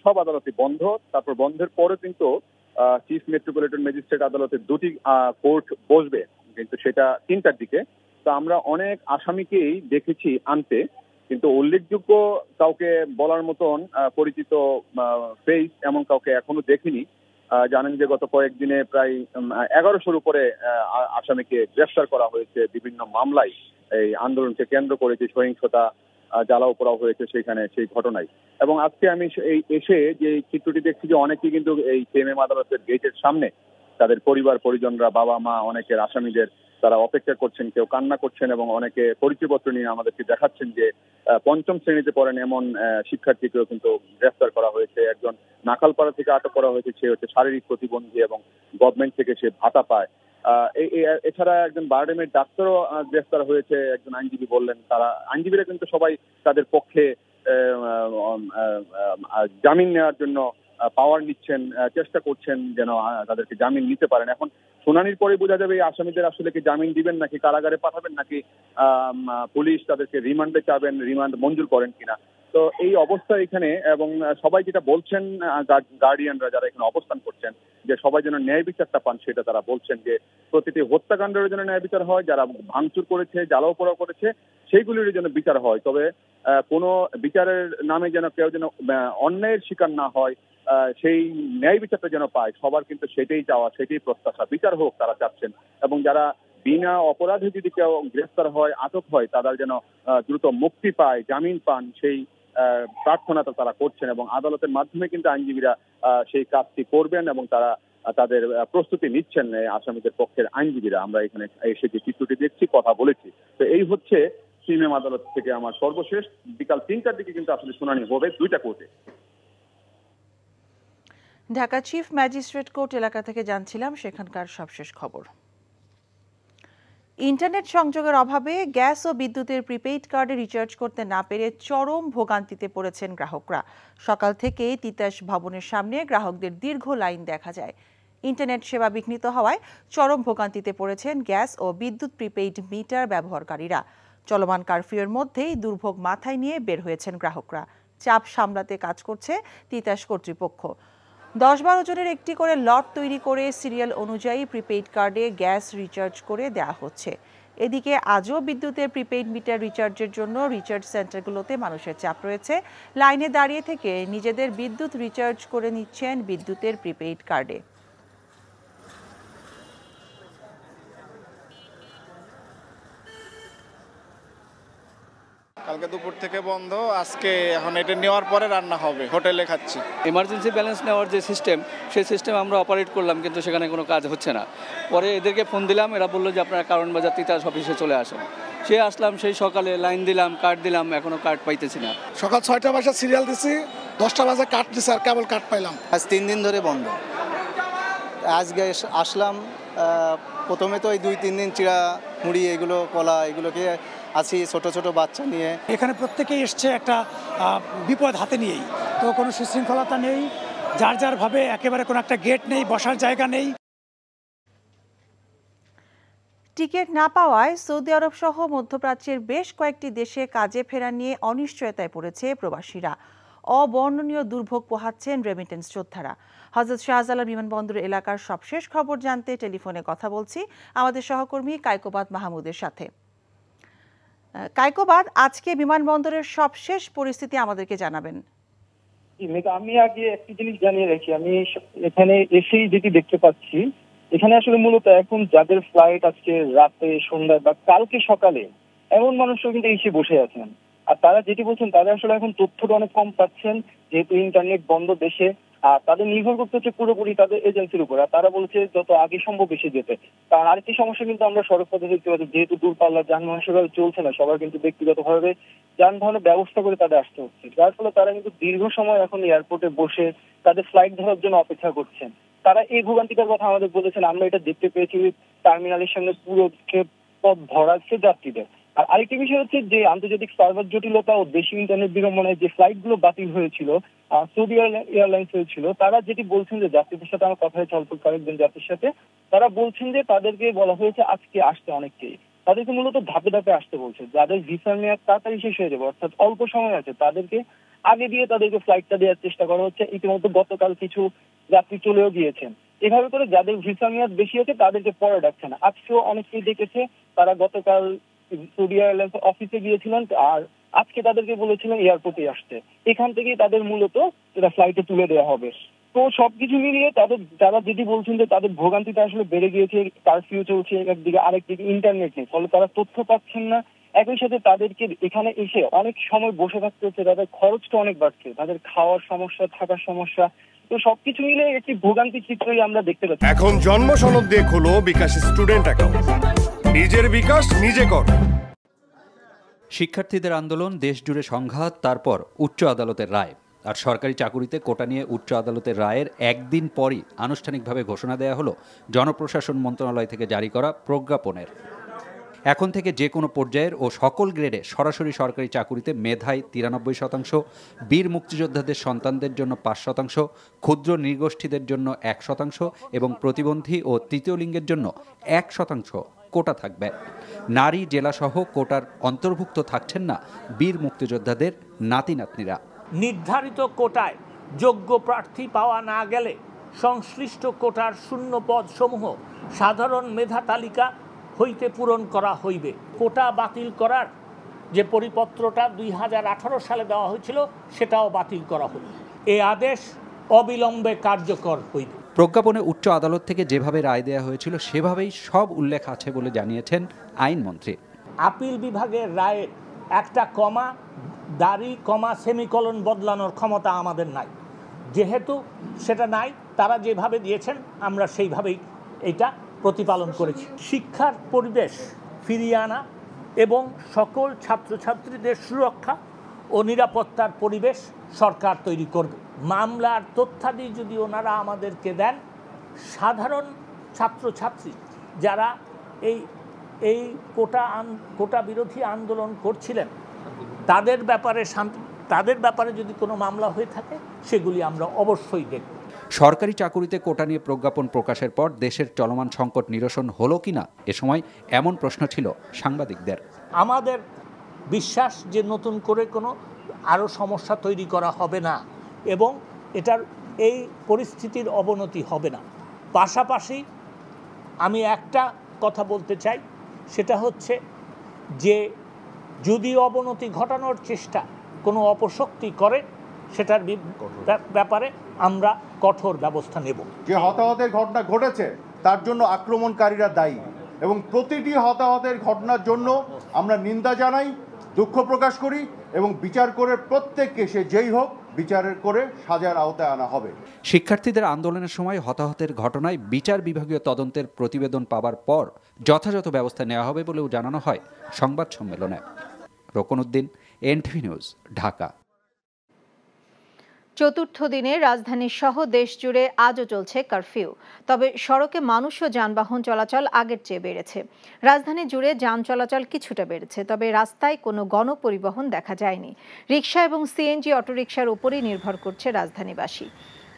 সব আদালতই বন্ধ। তারপর বন্ধের পরে কিন্তু চিফ মেট্রোপলিটন ম্যাজিস্ট্রেট আদালতে দুটি কোর্ট বসবে, কিন্তু সেটা 3টার দিকে। তো আমরা অনেক আসামিকেই দেখেছি আনতে, কিন্তু উল্লেখযোগ্য কাউকে বলার মতন পরিচিত ফেস এমন কাউকে এখনো দেখিনি। জানেন যে গত কয়েকদিনে প্রায় 1100-র উপরে আসামিকে গ্রেফতার করা হয়েছে বিভিন্ন মামলায়। এই আন্দোলনকে কেন্দ্র করে যে সহিংসতা, জ্বালাও পোড়াও হয়েছে সেখানে, সেই ঘটনায়। এবং আজকে আমি এসে যে চিত্রটি দেখছি যে অনেকেই কিন্তু এই সিএমএম আদালতের গেটের সামনে তাদের পরিবার পরিজনরা, বাবা মা, অনেকের আসামিদের তারা অপেক্ষা করছেন, কেউ কান্না করছেন এবং অনেকে পরিচয়পত্র নিয়ে আমাদেরকে দেখাচ্ছেন যে 5ম শ্রেণীতে পড়েন এমন শিক্ষার্থীকেও কিন্তু গ্রেফতার করা হয়েছে। একজন নাখালপাড়া থেকে আটক করা হয়েছে, সে হচ্ছে শারীরিক প্রতিবন্ধী এবং গভর্নমেন্ট থেকে সে ভাতা পায়। এছাড়া একজন বারডেমের ডাক্তারও গ্রেফতার হয়েছে, একজন আইনজীবী বললেন। তারা আইনজীবীরা কিন্তু সবাই তাদের পক্ষে জামিন নেওয়ার জন্য পাওয়ার নিচ্ছেন, চেষ্টা করছেন যেন তাদেরকে জামিন নিতে পারেন। এখন শুনানির পরে বোঝা যাবে এই আসামিদের আসলে কি জামিন দিবেন নাকি কারাগারে পাঠাবেন, নাকি পুলিশ তাদেরকে রিমান্ডে চাবেন, রিমান্ড মঞ্জুর করেন কিনা। তো এই অবস্থা এখানে, এবং সবাই যেটা বলছেন, গার্ডিয়ানরা যারা এখানে অবস্থান করছেন, যে সবাই যেন ন্যায় বিচারটা পান, সেটা তারা বলছেন যে প্রতিটি হত্যাকাণ্ডের জন্য ন্যায় বিচার হয়, যারা ভাঙচুর করেছে, জ্বালাও পোড়াও করেছে সেইগুলির জন্য বিচার হয়। তবে কোনো বিচারের নামে যেন কেউ যেন অন্যায়ের শিকার না হয়, সেই ন্যায় বিচারটা যেন পায়, সবার কিন্তু সেটাই চাওয়া, সেটাই প্রত্যাশা। বিচার হোক তারা চাচ্ছেন, এবং যারা বিনা অপরাধে যদি কেউ গ্রেফতার হয়, আটক হয়, তাদের যেন দ্রুত মুক্তি পায়, জামিন পান, সেই প্রার্থনাটা তারা করছেন। এবং আদালতের মাধ্যমে কিন্তু আইনজীবীরা সেই কাজটি করবেন এবং তারা তাদের প্রস্তুতি নিচ্ছেন আসামিদের পক্ষের আইনজীবীরা। আমরা এখানে এসে যে চিত্রটি দেখছি, কথা বলেছি। তো এই হচ্ছে সিএমএম আদালত থেকে আমার সর্বশেষ। বিকাল 3টার দিকে কিন্তু আসলে শুনানি হবে 2টা কোর্টে। ঢাকা চিফ ম্যাজিস্ট্রেট কোর্ট এলাকা থেকে জানছিলাম সেখানকার সবশেষ খবর। ইন্টারনেট সংযোগের অভাবে গ্যাস ও বিদ্যুতের প্রিপেইড কার্ডে রিচার্জ করতে না পেরে চরম ভোগান্তিতে পড়েছেন গ্রাহকরা। সকাল থেকে তিতাস ভবনের সামনে গ্রাহকদের দীর্ঘ লাইন দেখা যায়। ইন্টারনেট সেবা বিঘ্নিত হওয়ায় চরম ভোগান্তিতে পড়েছেন গ্যাস ও বিদ্যুৎ প্রিপেইড মিটার ব্যবহারকারীরা। চলমান কারফিউর মধ্যেই দুর্ভোগ মাথায় নিয়ে বের হয়েছেন গ্রাহকরা। চাপ সামলাতে কাজ করছে তিতাস কর্তৃপক্ষ। 10-12 জনের একটি করে লট তৈরি করে সিরিয়াল অনুযায়ী প্রিপেইড কার্ডে গ্যাস রিচার্জ করে দেওয়া হচ্ছে। এদিকে আজও বিদ্যুতের প্রিপেইড মিটার রিচার্জের জন্য রিচার্জ সেন্টারগুলোতে মানুষের চাপ রয়েছে। লাইনে দাঁড়িয়ে থেকে নিজেদের বিদ্যুৎ রিচার্জ করে নিচ্ছেন বিদ্যুতের প্রিপেইড কার্ডে। কালকে দুপুর থেকে বন্ধ, আজকে এখন এটা নেওয়ার পরে রান্না হবে, হোটেলে খাচ্ছি। এমার্জেন্সি ব্যালেন্স নেওয়ার যে সিস্টেম, সেই সিস্টেম আমরা অপারেট করলাম, কিন্তু সেখানে কোনো কাজ হচ্ছে না। পরে এদেরকে ফোন দিলাম, এরা বললো যে আপনারা কারণ বাজার তিতাস অফিসে চলে আসেন। সে আসলাম, সেই সকালে লাইন দিলাম, কার্ড দিলাম, এখনও কার্ড পাইতেছি না। সকাল 6টা বাজে সিরিয়াল দিছি, 10টা বাজে কার্ড দিছি, আর কেবল কার্ড পাইলাম। আজ 3 দিন ধরে বন্ধ। আজকে আসলাম, প্রথমে তো এই 2-3 দিন চিড়া মুড়ি এগুলো কলা এগুলোকে আছি ছোট ছোট বাচ্চা নিয়ে। এখানে প্রত্যেকেই এসছে একটা বিপদ হাতে নিয়েই, তো কোনো সুশৃঙ্খলতা নেই, যার যার ভাবে, একেবারে কোনো একটা গেট নেই, বসার জায়গা নেই। টিকিট না পাওয়ায় সৌদি আরব সহ মধ্যপ্রাচ্যের বেশ কয়েকটি দেশে কাজে ফেরা নিয়ে অনিশ্চয়তায় পড়েছে প্রবাসীরা। অবর্ণনীয় দুর্ভোগ পোহাচ্ছেন রেমিটেন্স যোদ্ধারা। হযরত শাহজালাল বিমানবন্দর এলাকার সবশেষ খবর জানতে টেলিফোনে কথা বলছি আমাদের সহকর্মী কায়কোবাদ মাহমুদের সাথে। কায়কোবাদ, আজকে বিমানবন্দরের সবশেষ পরিস্থিতি আমাদেরকে জানাবেন। আমি আগে একটি জিনিস জানিয়ে রাখি, আমি এখানে এসেই যেটি দেখতে পাচ্ছি, এখানে আসলে মূলত এখন যাদের ফ্লাইট আজকে রাতে, সন্ধ্যায় বা কালকে সকালে, এমন মানুষও কিন্তু এসে বসে আছেন। আর তারা যেটি বলছেন, তারা আসলে এখন তথ্যটা অনেক কম পাচ্ছেন, যেহেতু ইন্টারনেট বন্ধ দেশে। আর তাদের নির্ভর করতে হচ্ছে পুরোপুরি তাদের এজেন্সির উপর। আর তারা বলছে যত আগে সম্ভব এসে যেতে। কারণ আরেকটি সমস্যা কিন্তু আমরা সড়ক পথে দেখতে পাচ্ছি, যেহেতু দূরপাল্লার যানবাহন সেভাবে চলছে না, সবার কিন্তু ব্যক্তিগতভাবে যানবাহনের ব্যবস্থা করে তাদের আসতে হচ্ছে। যার ফলে তারা কিন্তু দীর্ঘ সময় এখন এয়ারপোর্টে বসে তাদের ফ্লাইট ধরার জন্য অপেক্ষা করছেন। তারা এই ভোগান্তিকার কথা আমাদের বলেছেন, আমরা এটা দেখতে পেয়েছি টার্মিনালের সামনে পুরো পথ ভরা আছে যাত্রীদের। আর আরেকটি বিষয় হচ্ছে যে আন্তর্জাতিক সার্ভার জটিলতা ও দেশীয় ইন্টারনেট বিড়ম্বনায় যে ফ্লাইটগুলো বাতিল হয়েছিল, সৌদি এয়ারলাইন্স হয়েছিল, তারা যেটি বলছেন যে যাত্রীদের সাথে আমার কথা হয়েছে অল্প কয়েকজন যাত্রীর সাথে, তারা বলছেন যে তাদেরকে বলা হয়েছে আজকে আসতে অনেককেই। তাদেরকে মূলত ধাপে ধাপে আসতে বলছে, যাদের ভিসার মেয়াদ তাড়াতাড়ি শেষ হয়ে যাবে, অর্থাৎ অল্প সময় আছে, তাদেরকে আগে দিয়ে তাদেরকে ফ্লাইটটা দেওয়ার চেষ্টা করা হচ্ছে। ইতিমধ্যে গতকাল কিছু যাত্রী চলেও গিয়েছেন। এভাবে করে যাদের ভিসা মেয়াদ বেশি আছে তাদেরকে পরে ডাকছে না। আজকেও অনেকেই দেখেছে তারা গতকাল সৌদি এয়ারলাইন্স অফিসে গিয়েছিলেন, আর আজকে তাদেরকে বলেছিলেন এয়ারপোর্টে আসতে। এখান থেকেই তাদের মূলত এটা ফ্লাইটে তুলে দেওয়া হবে। তো সবকিছু মিলিয়ে যারা যেটি বলছেন যে তাদের ভোগান্তিটা আসলে বেড়ে গিয়েছে, কারফিউ চলছে একদিকে, আরেকদিকে ইন্টারনেট নেই, ফলে তারা তথ্য পাচ্ছেন না। একই সাথে তাদেরকে এখানে এসে অনেক সময় বসে থাকতে হচ্ছে, তাদের খরচটা অনেক বাড়ছে, তাদের খাওয়ার সমস্যা, থাকার সমস্যা। তো সবকিছু মিলে একটি ভোগান্তি চিত্রই আমরা দেখতে পাচ্ছি। এখন জন্ম সনদ দিয়ে খোলো বিকাশ স্টুডেন্ট অ্যাকাউন্ট, নিজের বিকাশ নিজে কর। শিক্ষার্থীদের আন্দোলন, দেশ জুড়ে সংঘাত, তারপর উচ্চ আদালতের রায়। আর সরকারি চাকুরিতে কোটা নিয়ে উচ্চ আদালতের রায়ের একদিন পরই আনুষ্ঠানিকভাবে ঘোষণা দেওয়া হলো জনপ্রশাসন মন্ত্রণালয় থেকে জারি করা প্রজ্ঞাপনের। এখন থেকে যে কোনো পর্যায়ের ও সকল গ্রেডে সরাসরি সরকারি চাকুরিতে মেধায় 93%, বীর মুক্তিযোদ্ধাদের সন্তানদের জন্য 5%, ক্ষুদ্র নৃগোষ্ঠীদের জন্য 1% এবং প্রতিবন্ধী ও তৃতীয় লিঙ্গের জন্য 1% কোটা থাকবে। নারী জেলাসহ কোটার অন্তর্ভুক্ত থাকছেন না বীর মুক্তিযোদ্ধাদের নাতি নাতনিরা। নির্ধারিত কোটায় যোগ্য প্রার্থী পাওয়া না গেলে সংশ্লিষ্ট কোটার শূন্য পদসমূহ সাধারণ মেধা তালিকা হইতে পূরণ করা হইবে। কোটা বাতিল করার যে পরিপত্রটা 2018 সালে দেওয়া হয়েছিল, সেটাও বাতিল করা হইবে। এই আদেশ অবিলম্বে কার্যকর হইবে। প্রজ্ঞাপনে উচ্চ আদালত থেকে যেভাবে রায় দেওয়া হয়েছিল সেভাবেই সব উল্লেখ আছে বলে জানিয়েছেন আইনমন্ত্রী। আপিল বিভাগের রায়ের একটা কমা, দাড়ি, কমা, সেমিকলন বদলানোর ক্ষমতা আমাদের নাই। যেহেতু সেটা নাই, তারা যেভাবে দিয়েছেন আমরা সেইভাবেই এটা প্রতিপালন করেছি। শিক্ষার পরিবেশ ফিরিয়ে আনা এবং সকল ছাত্রছাত্রীদের সুরক্ষা ও নিরাপত্তার পরিবেশ সরকার তৈরি করবে। মামলার তথ্যাদি যদি ওনারা আমাদেরকে দেন, সাধারণ ছাত্রছাত্রী যারা এই কোটা বিরোধী আন্দোলন করছিলেন, তাদের ব্যাপারে যদি কোনো মামলা হয়ে থাকে, সেগুলি আমরা অবশ্যই দেখব। সরকারি চাকুরিতে কোটা নিয়ে প্রজ্ঞাপন প্রকাশের পর দেশের চলমান সংকট নিরসন হলো কিনা এ সময় এমন প্রশ্ন ছিল সাংবাদিকদের। আমাদের বিশ্বাস যে নতুন করে কোনো আরও সমস্যা তৈরি করা হবে না এবং এটার এই পরিস্থিতির অবনতি হবে না। পাশাপাশি আমি একটা কথা বলতে চাই, সেটা হচ্ছে যে যদি অবনতি ঘটানোর চেষ্টা কোনো অপশক্তি করে, সেটার ব্যাপারে আমরা কঠোর ব্যবস্থা নেব। যে হতাহতের ঘটনা ঘটেছে তার জন্য আক্রমণকারীরা দায়ী এবং প্রতিটি হতাহতের ঘটনার জন্য আমরা নিন্দা জানাই। দুঃখ প্রকাশ করি এবং বিচার করে প্রত্যেককে সে যেই হোক বিচারের করে সাজার আওতায় আনা হবে। শিক্ষার্থীদের আন্দোলনের সময় হতাহতের ঘটনায় বিচার বিভাগীয় তদন্তের প্রতিবেদন পাওয়ার পর যথাযথ ব্যবস্থা নেওয়া হবে বলেও জানানো হয় সংবাদ সম্মেলনে। Rokonuddin, NTV news, Dhaka. চতুর্থ দিনে রাজধানী সহ দেশ জুড়ে আজও চলছে কারফিউ। তবে সড়কে মানুষ ও যানবাহন চলাচল আগের চেয়ে বেড়েছে। রাজধানী জুড়ে যান চলাচল কিছুটা বেড়েছে, তবে রাস্তায় কোনো গণপরিবহন দেখা যায়নি। রিকশা এবং সিএনজি অটোরিকশার উপরই নির্ভর করছে রাজধানীবাসী।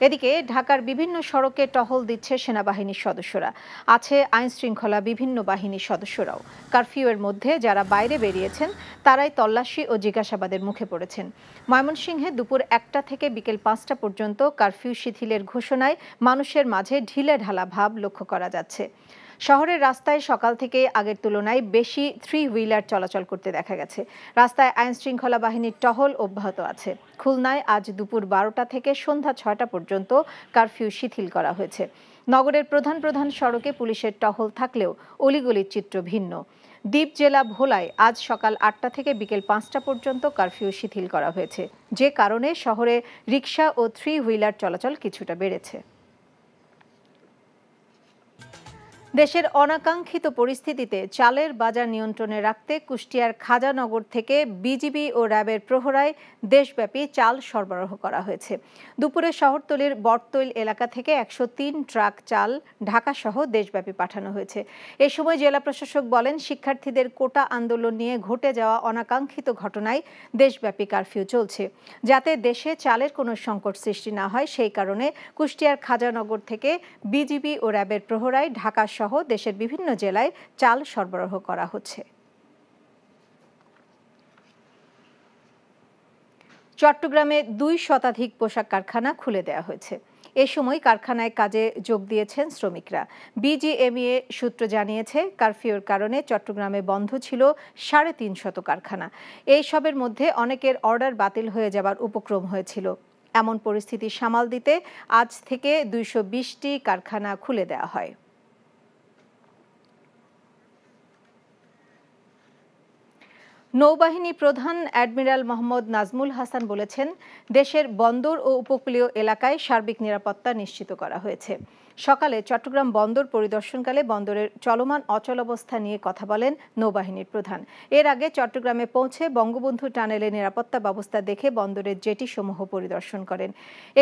এদিকে ঢাকার বিভিন্ন সড়কে টহল দিচ্ছে সেনাবাহিনীর সদস্যরা, আছে আইনশৃঙ্খলা বিভিন্ন বাহিনীর সদস্যরাও। কারফিউয়ের মধ্যে যারা বাইরে বেরিয়েছেন তারাই তল্লাশি ও জিজ্ঞাসাবাদের মুখে পড়েছেন। ময়মনসিংহে দুপুর 1টা থেকে বিকেল 5টা পর্যন্ত কারফিউ শিথিলের ঘোষণায় মানুষের মাঝে ঢিলেঢালা ভাব লক্ষ্য করা যাচ্ছে। শহরের রাস্তায় সকাল থেকে আগের তুলনায় বেশি 3 হুইলার চলাচল করতে দেখা গেছে। রাস্তায় আইনশৃঙ্খলা বাহিনীর টহল অব্যাহত আছে। খুলনায় আজ দুপুর 12টা থেকে সন্ধ্যা 6টা পর্যন্ত কারফিউ শিথিল করা হয়েছে। নগরের প্রধান প্রধান সড়কে পুলিশের টহল থাকলেও অলিগলির চিত্র ভিন্ন। দ্বীপ জেলা ভোলায় আজ সকাল 8টা থেকে বিকেল 5টা পর্যন্ত কারফিউ শিথিল করা হয়েছে, যে কারণে শহরে রিকশা ও 3 হুইলার চলাচল কিছুটা বেড়েছে। দেশের অনাকাঙ্ক্ষিত পরিস্থিতিতে চালের বাজার নিয়ন্ত্রণে রাখতে কুষ্টিয়ার খাজানগর থেকে বিজিবি ও র্যাবের প্রহরায় দেশব্যাপী চাল সরবরাহ করা হয়েছে। দুপুরে শহরতলির বটতৈল এলাকা থেকে 103 ট্রাক চাল ঢাকা সহ দেশব্যাপী পাঠানো হয়েছে। এ সময় জেলা প্রশাসক বলেন, শিক্ষার্থীদের কোটা আন্দোলন নিয়ে ঘটে যাওয়া অনাকাঙ্ক্ষিত ঘটনায় দেশব্যাপী কারফিউ চলছে। যাতে দেশে চালের কোনো সংকট সৃষ্টি না হয় সেই কারণে কুষ্টিয়ার খাজানগর থেকে বিজিবি ও র্যাবের প্রহরায় ঢাকা সহ দেশের বিভিন্ন জেলায় চাল সরবরাহ করা হচ্ছে। চট্টগ্রামে 2 শতাধিক পোশাক কারখানা খুলে দেওয়া হয়েছে। এ সময় কারখানায় কাজে যোগ দিয়েছেন শ্রমিকরা। বিজিএমইএ সূত্র জানিয়েছে, কারফিউর কারণে চট্টগ্রামে বন্ধ ছিল 350 কারখানা। এই সবের মধ্যে অনেকের অর্ডার বাতিল হয়ে যাবার উপক্রম হয়েছিল। এমন পরিস্থিতি সামাল দিতে আজ থেকে 220টি কারখানা খুলে দেওয়া হয়। নৌবাহিনী প্রধান অ্যাডমিরাল মোহাম্মদ নাজমুল হাসান বলেছেন, দেশের বন্দর ও উপকূলীয় এলাকায় সার্বিক নিরাপত্তা নিশ্চিত করা হয়েছে। সকালে চট্টগ্রাম বন্দর পরিদর্শনকালে বন্দরের চলমান অচলাবস্থা নিয়ে কথা বলেন নৌবাহিনীর প্রধান। এর আগে চট্টগ্রামে পৌঁছে বঙ্গবন্ধু টানেলে নিরাপত্তা ব্যবস্থা দেখে বন্দরের জেটিসমূহ পরিদর্শন করেন।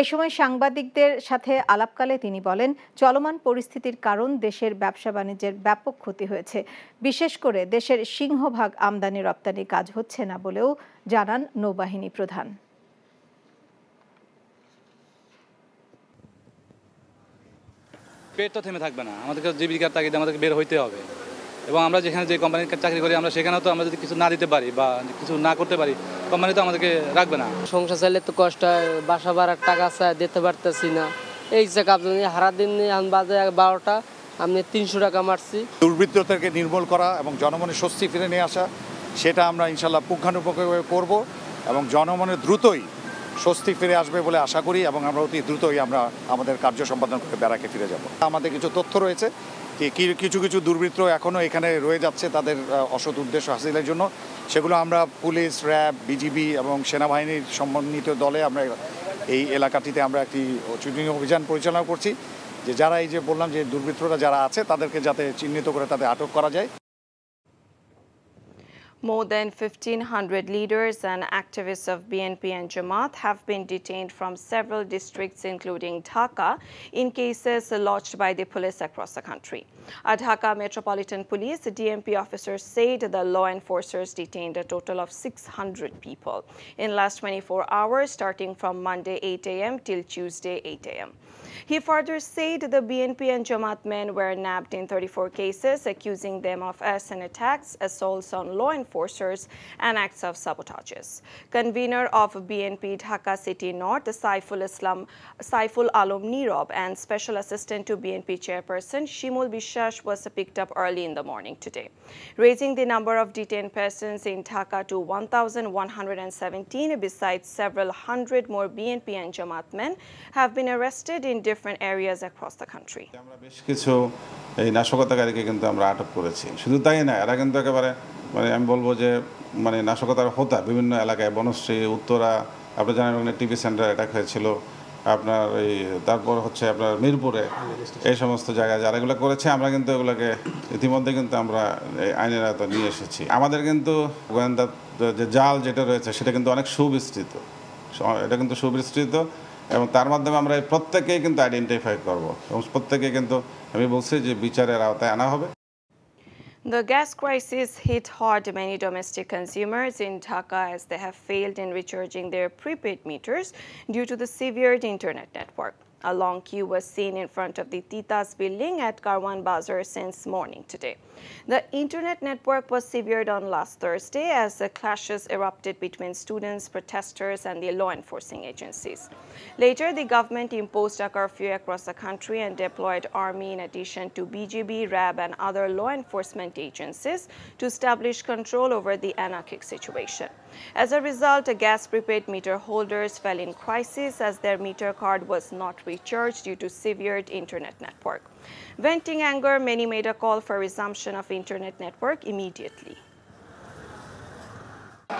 এ সময় সাংবাদিকদের সাথে আলাপকালে তিনি বলেন, চলমান পরিস্থিতির কারণ দেশের ব্যবসা বাণিজ্যের ব্যাপক ক্ষতি হয়েছে। বিশেষ করে দেশের সিংহভাগ আমদানি রপ্তানি কাজ হচ্ছে না বলেও জানান নৌবাহিনী প্রধান। পেট তো থেমে থাকবে না, আমাদেরকে জীবিকার তাগিদে আমাদেরকে বের হইতে হবে। এবং আমরা যেখানে যে কোম্পানির চাকরি করি, আমরা সেখানেও তো আমরা যদি কিছু না দিতে পারি বা কিছু না করতে পারি, কোম্পানি তো আমাদেরকে রাখবে না। সংসার চাইলে তো কষ্ট হয়, বাসা ভাড়ার টাকা চাই দিতে পারতেছি না। এই যে আপনি হারা দিন বাজে 12টা, আপনি 300 টাকা মারছি। দুর্বৃত্তদেরকে নির্মূল করা এবং জনমনের স্বস্তি ফিরে নিয়ে আসা, সেটা আমরা ইনশাল্লাহ পুঙ্খানুপুঙ্খভাবে করব এবং জনমনের দ্রুতই স্বস্তি ফিরে আসবে বলে আশা করি এবং আমরা অতি দ্রুতই আমরা আমাদের কার্য সম্পাদন করে ব্যারাকে ফিরে যাব। আমাদের কিছু তথ্য রয়েছে যে কিছু কিছু দুর্বৃত্ত এখনও এখানে রয়ে যাচ্ছে তাদের অসৎ উদ্দেশ্য হাসিলের জন্য। সেগুলো আমরা পুলিশ, র্যাব, বিজিবি এবং সেনাবাহিনীর সমন্বিত দলে আমরা এই এলাকাটিতে আমরা একটি চুটিং অভিযান পরিচালনা করছি, যে যারা এই যে বললাম যে দুর্বৃত্তরা যারা আছে তাদেরকে যাতে চিহ্নিত করে তাদের আটক করা যায়। More than 1,500 leaders and activists of BNP and Jamaat have been detained from several districts, including Dhaka, in cases lodged by the police across the country. A Dhaka Metropolitan Police DMP officers said the law enforcers detained a total of 600 people in last 24 hours, starting from Monday 8 a.m. till Tuesday 8 a.m. He further said the BNP and Jamaat men were nabbed in 34 cases, accusing them of arson attacks, assaults on law enforcers, and acts of sabotages. Convener of BNP Dhaka City North, Saiful Alam Nirob, and Special Assistant to BNP Chairperson Shimul Bishash was picked up early in the morning today, raising the number of detained persons in Dhaka to 1,117. Besides, several hundred more BNP and Jamaat men have been arrested in different areas across the country. আমরা বেশ কিছু এই নাশকতাকারীকে কিন্তু আমরা আটক করেছি। শুধু তাই না, এরা কিন্তু একেবারে মানে আমি বলবো যে মানে নাশকতার হোতা বিভিন্ন এলাকায় বনশ্রী, উত্তরা, আপনি জানেন ওখানে টিভি সেন্টার অ্যাটাক হয়েছিল, আপনার এই তারপর হচ্ছে আপনার মিরপুরে, এই সমস্ত জায়গায় যারা এগুলো করেছে আমরা কিন্তু এগুলোকে ইতিমধ্যে কিন্তু আমরা আইনের আওতায় নিয়ে এসেছি। আমাদের কিন্তু গোয়েন্দা যে জাল যেটা রয়েছে সেটা কিন্তু অনেক সুবিস্তৃত, এটা কিন্তু সুবিস্তৃত এবং তার মাধ্যমে আমরা প্রত্যেকেই কিন্তু আইডেন্টিফাই করব এবং প্রত্যেকে কিন্তু আমি বলছি যে বিচারের আওতায় আনা হবে। The gas crisis hit hard many domestic consumers in Dhaka as they have failed in recharging their prepaid meters due to the severed internet network. A long queue was seen in front of the Titas building at Karwan Bazar since morning today. The internet network was severed on last Thursday as the clashes erupted between students, protesters, and the law enforcing agencies. Later, the government imposed a curfew across the country and deployed army in addition to BGB, RAB, and other law enforcement agencies to establish control over the anarchic situation. As a result, gas prepaid meter holders fell in crisis as their meter card was not recharged due to severed internet network. Venting anger, many made a call for resumption of internet network immediately.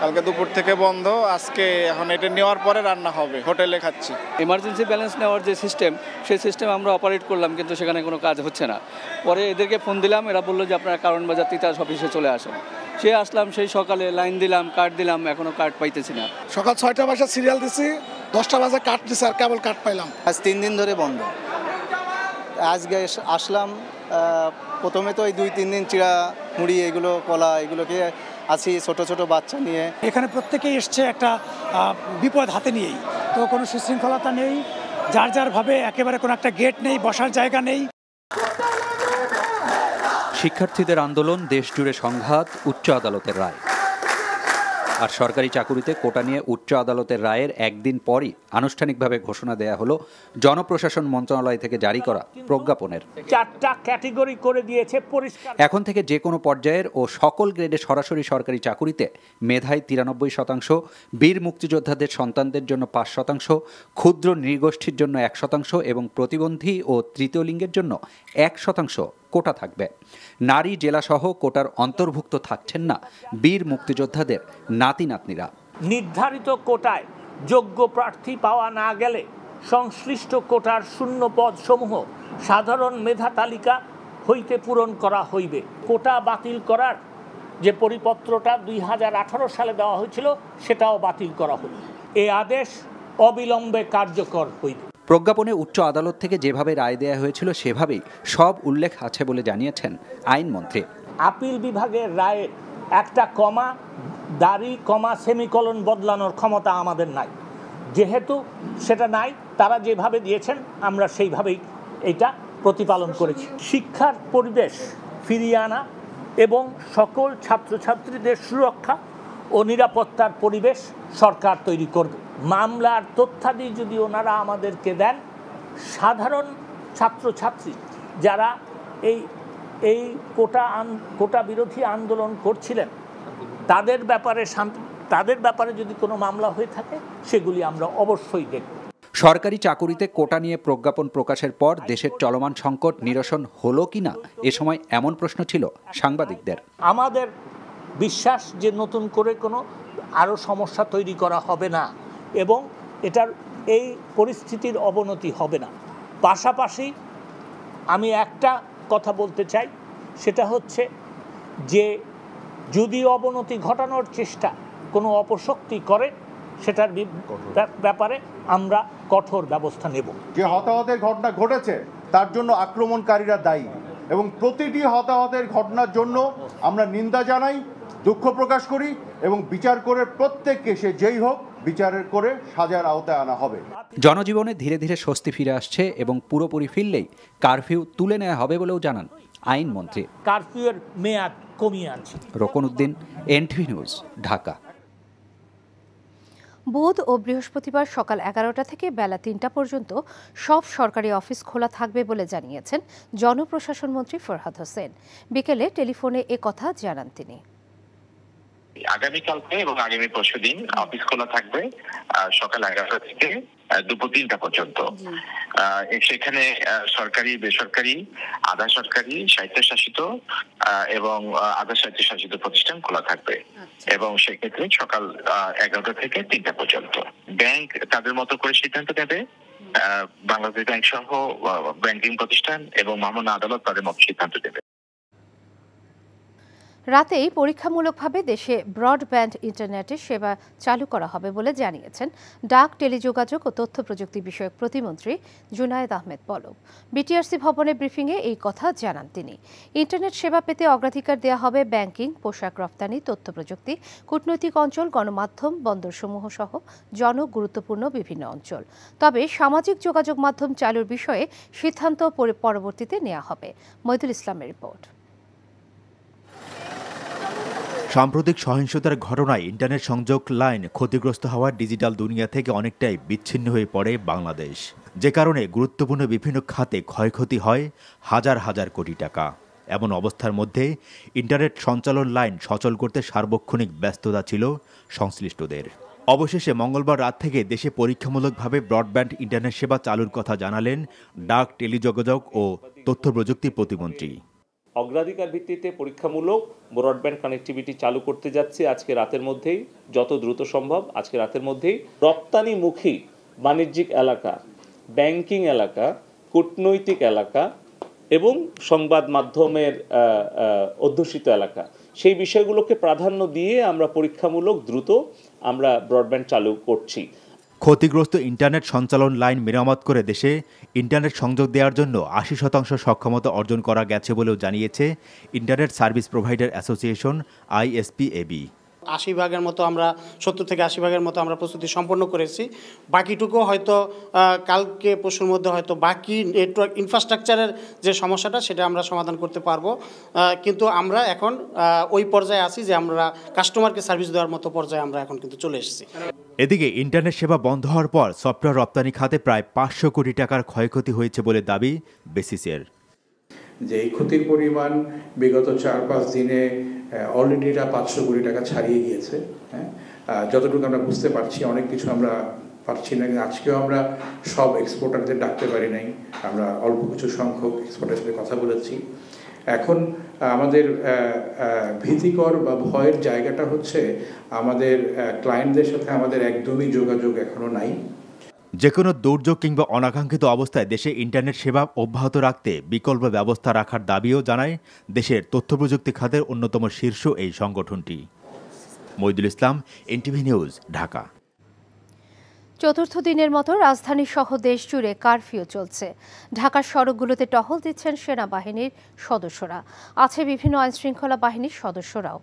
কালকে দুপুর থেকে বন্ধ, আজকে এখন এটা নেওয়ার পরে রান্না হবে, হোটেলে খাচ্ছি। ইমার্জেন্সি ব্যালেন্স নেওয়ার যে সিস্টেম, সেই সিস্টেম আমরা অপারেট করলাম কিন্তু সেখানে কোনো কাজ হচ্ছে না। পরে এদেরকে ফোন দিলাম, এরা বললো যে আপনারা কারণ বাজার তিতাস অফিসে চলে আসেন। সে আসলাম, সেই সকালে লাইন দিলাম, কার্ড দিলাম, এখনো কার্ড পাইতেছি না। সকাল 6টা বাজে সিরিয়াল দিছি, 10টা বাজে কার্ড দিছি আর কেবল কার্ড পাইলাম। আজ 3 দিন ধরে বন্ধ। আজকে আসলাম, প্রথমে তো এই 2-3 দিন চিড়া মুড়ি এগুলো কলা এগুলোকে আছি ছোট ছোট বাচ্চা নিয়ে। এখানে প্রত্যেকেই এসছে একটা বিপদ হাতে নিয়েই, তো কোনো সুশৃঙ্খলতা নেই, যার যার ভাবে একেবারে কোনো একটা গেট নেই, বসার জায়গা নেই। শিক্ষার্থীদের আন্দোলন, দেশ জুড়ে সংঘাত, উচ্চ আদালতের রায়। আর সরকারি চাকুরিতে কোটা নিয়ে উচ্চ আদালতের রায়ের একদিন পরই আনুষ্ঠানিকভাবে ঘোষণা দেয়া হলো জনপ্রশাসন মন্ত্রণালয় থেকে জারি করা প্রজ্ঞাপনের। 4টা ক্যাটাগরি করে দিয়েছে পরিষ্কার। এখন থেকে যে কোনো পর্যায়ের ও সকল গ্রেডে সরাসরি সরকারি চাকুরিতে মেধায় 93%, বীর মুক্তিযোদ্ধাদের সন্তানদের জন্য 5%, ক্ষুদ্র নৃগোষ্ঠীর জন্য 1% এবং প্রতিবন্ধী ও তৃতীয় লিঙ্গের জন্য 1% কোটা থাকবে। নারী জেলাসহ কোটার অন্তর্ভুক্ত থাকছেন না বীর মুক্তিযোদ্ধাদের নাতি নাতনিরা। নির্ধারিত কোটায় যোগ্য প্রার্থী পাওয়া না গেলে সংশ্লিষ্ট কোটার শূন্য পদ সমূহ সাধারণ মেধা তালিকা হইতে পূরণ করা হইবে। কোটা বাতিল করার যে পরিপত্রটা 2018 সালে দেওয়া হয়েছিল সেটাও বাতিল করা হইবে। এই আদেশ অবিলম্বে কার্যকর হইবে। প্রজ্ঞাপনে উচ্চ আদালত থেকে যেভাবে রায় দেয়া হয়েছিল সেভাবেই সব উল্লেখ আছে বলে জানিয়েছেন আইনমন্ত্রী। আপিল বিভাগের রায়ের একটা কমা, দাড়ি, কমা, সেমিকলন বদলানোর ক্ষমতা আমাদের নাই। যেহেতু সেটা নাই, তারা যেভাবে দিয়েছেন আমরা সেইভাবেই এটা প্রতিপালন করেছি। শিক্ষার পরিবেশ ফিরিয়ে আনা এবং সকল ছাত্রছাত্রীদের সুরক্ষা ও নিরাপত্তার পরিবেশ সরকার তৈরি করবে। মামলার তথ্যাদি যদি ওনারা আমাদেরকে দেন, সাধারণ ছাত্রছাত্রী যারা এই কোটা বিরোধী আন্দোলন করছিলেন তাদের ব্যাপারে যদি কোনো মামলা হয়ে থাকে সেগুলি আমরা অবশ্যই দেখব। সরকারি চাকুরিতে কোটা নিয়ে প্রজ্ঞাপন প্রকাশের পর দেশের চলমান সংকট নিরসন হলো কিনা এ সময় এমন প্রশ্ন ছিল সাংবাদিকদের। আমাদের বিশ্বাস যে নতুন করে কোনো আরও সমস্যা তৈরি করা হবে না এবং এটার এই পরিস্থিতির অবনতি হবে না। পাশাপাশি আমি একটা কথা বলতে চাই, সেটা হচ্ছে যে যদি অবনতি ঘটানোর চেষ্টা কোনো অপশক্তি করে সেটার ব্যাপারে আমরা কঠোর ব্যবস্থা নেব। যে হতাহতের ঘটনা ঘটেছে তার জন্য আক্রমণকারীরা দায়ী এবং প্রতিটি হতাহতের ঘটনার জন্য আমরা নিন্দা জানাই, দুঃখ প্রকাশ করি এবং বিচার করে প্রত্যেককে সে যেই হোক বিচার করে সাজার আওতায় আনা হবে। জনজীবনে ধীরে ধীরে স্বস্তি ফিরে আসছে এবং পুরোপুরি ফিরলেই কারফিউ তুলে নেওয়া হবে বলেও জানান আইনমন্ত্রী। কারফিউয়ের মেয়াদ কমিয়ে আনছে। রোকন উদ্দিন, এনটিভি নিউজ, ঢাকা। বুধ ও বৃহস্পতিবার সকাল 11টা থেকে বেলা 3টা পর্যন্ত সব সরকারি অফিস খোলা থাকবে বলে জানিয়েছেন জনপ্রশাসন মন্ত্রী ফরহাদ হোসেন। বিকেলে টেলিফোনে কথা জানান তিনি। আগামীকালকে এবং আগামী পরশুদিন অফিস খোলা থাকবে সকাল 11টা থেকে দুপুর 3টা পর্যন্ত। সেখানে সরকারি, বেসরকারি, আধা সরকারি, স্বায়ত্তশাসিত এবং আধা স্বায়ত্তশাসিত প্রতিষ্ঠান খোলা থাকবে এবং সেক্ষেত্রে সকাল 11টা থেকে 3টা পর্যন্ত। ব্যাংক তাদের মতো করে সিদ্ধান্ত নেবে, বাংলাদেশ ব্যাংক সহ ব্যাংকিং প্রতিষ্ঠান এবং মামলা আদালত তাদের মতো সিদ্ধান্ত নেবে। রাতেই পরীক্ষামূলকভাবে দেশে ব্রডব্যান্ড ইন্টারনেটের সেবা চালু করা হবে বলে জানিয়েছেন ডাক, টেলিযোগাযোগ ও তথ্য প্রযুক্তি বিষয়ক প্রতিমন্ত্রী জুনায়েদ আহমেদ পলক। বিটিআরসি ভবনে ব্রিফিংয়ে এই কথা জানান তিনি। ইন্টারনেট সেবা পেতে অগ্রাধিকার দেওয়া হবে ব্যাংকিং, পোশাক রপ্তানি, তথ্য প্রযুক্তি, কূটনৈতিক অঞ্চল, গণমাধ্যম, বন্দরসমূহ সহ জনগুরুত্বপূর্ণ বিভিন্ন অঞ্চল। তবে সামাজিক যোগাযোগ মাধ্যম চালুর বিষয়ে সিদ্ধান্ত পরবর্তীতে নেওয়া হবে। মইদুল ইসলামের রিপোর্ট। সাম্প্রতিক সহিংসতার ঘটনায় ইন্টারনেট সংযোগ লাইন ক্ষতিগ্রস্ত হওয়ার ডিজিটাল দুনিয়া থেকে অনেকটাই বিচ্ছিন্ন হয়ে পড়ে বাংলাদেশ, যে কারণে গুরুত্বপূর্ণ বিভিন্ন খাতে ক্ষয়ক্ষতি হয় হাজার হাজার কোটি টাকা। এমন অবস্থার মধ্যে ইন্টারনেট সঞ্চালন লাইন সচল করতে সার্বক্ষণিক ব্যস্ততা ছিল সংশ্লিষ্টদের। অবশেষে মঙ্গলবার রাত থেকে দেশে পরীক্ষামূলকভাবে ব্রডব্যান্ড ইন্টারনেট সেবা চালুর কথা জানালেন ডাক, টেলিযোগাযোগ ও তথ্য প্রযুক্তি প্রতিমন্ত্রী। অগ্রাধিকার ভিত্তিতে পরীক্ষামূলক ব্রডব্যান্ড কানেক্টিভিটি চালু করতে যাচ্ছি আজকে রাতের মধ্যেই, যত দ্রুত সম্ভব আজকে রাতের মধ্যেই। রপ্তানিমুখী বাণিজ্যিক এলাকা, ব্যাংকিং এলাকা, কূটনৈতিক এলাকা এবং সংবাদ মাধ্যমের অধ্যুষিত এলাকা, সেই বিষয়গুলোকে প্রাধান্য দিয়ে আমরা পরীক্ষামূলক দ্রুত আমরা ব্রডব্যান্ড চালু করছি। ক্ষতিগ্রস্ত ইন্টারনেট সঞ্চালন লাইন মেরামত করে দেশে ইন্টারনেট সংযোগ দেওয়ার জন্য 80% সক্ষমতা অর্জন করা গেছে বলেও জানিয়েছে internet service provider association ISPAB। 80% মতো আমরা 70 থেকে 80% মতো আমরা প্রস্তুতি সম্পন্ন করেছি। বাকিটুকু হয়তো কালকে পরশুর মধ্যে হয়তো বাকি নেটওয়ার্ক ইনফ্রাস্ট্রাকচারের যে সমস্যাটা সেটা আমরা সমাধান করতে পারবো, কিন্তু আমরা এখন ওই পর্যায়ে আছি যে আমরা কাস্টমারকে সার্ভিস দেওয়ার মতো পর্যায়ে আমরা এখন কিন্তু চলে এসেছি। এদিকে ইন্টারনেট সেবা বন্ধ হওয়ার পর সফটওয়্যার রপ্তানি খাতে প্রায় 500 কোটি টাকার ক্ষয়ক্ষতি হয়েছে বলে দাবি বেসিসের। যে এই ক্ষতির পরিমাণ বিগত 4-5 দিনে অলরেডি এটা 500 কোটি টাকা ছাড়িয়ে গিয়েছে। হ্যাঁ, যতটুকু আমরা বুঝতে পারছি, অনেক কিছু আমরা পারছি না। আজকেও আমরা সব এক্সপোর্টারদের ডাকতে পারি নাই, আমরা অল্প কিছু সংখ্যক এক্সপোর্টারের সাথে কথা বলেছি। এখন আমাদের ভীতিকর বা ভয়ের জায়গাটা হচ্ছে আমাদের ক্লায়েন্টদের সাথে আমাদের একদমই যোগাযোগ এখনো নাই। যে কোনো দুর্যোগ কিংবা অনাকাঙ্ক্ষিত অবস্থায় দেশে ইন্টারনেট সেবা অব্যাহত রাখতে বিকল্প ব্যবস্থা রাখার দাবিও জানায় দেশের তথ্য প্রযুক্তি খাতের অন্যতম শীর্ষ এই সংগঠনটি। মইদুল ইসলাম, NTV নিউজ, ঢাকা। চতুর্থ দিনের মতো রাজধানী সহ দেশ জুড়ে কারফিউ চলছে। ঢাকার সড়কগুলোতে টহল দিচ্ছেন সেনাবাহিনীর সদস্যরা, আছে বিভিন্ন আইনশৃঙ্খলা বাহিনীর সদস্যরাও।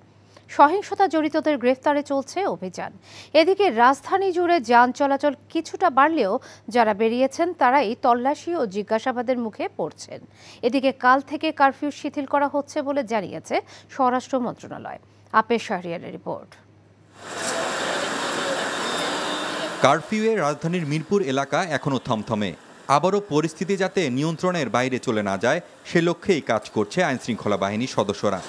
সহিংসতা জড়িতদের গ্রেফতারে চলছে অভিযান। এদিকে রাজধানী জুড়ে যান চলাচল কিছুটা বাড়লেও যারা বেরিয়েছেন তারাই তল্লাশি ও জিজ্ঞাসাবাদের মুখে পড়ছেন। এদিকে কাল থেকে কারফিউ শিথিল করা হচ্ছে বলে জানিয়েছে স্বরাষ্ট্র মন্ত্রণালয়। আপেশ শাহরিয়ারের রিপোর্ট। কারফিউয়ে রাজধানীর মিরপুর এলাকা এখনও থমথমে। আবারও পরিস্থিতি যাতে নিয়ন্ত্রণের বাইরে চলে না যায় সে লক্ষ্যেই কাজ করছে আইনশৃঙ্খলা বাহিনীর সদস্যরা।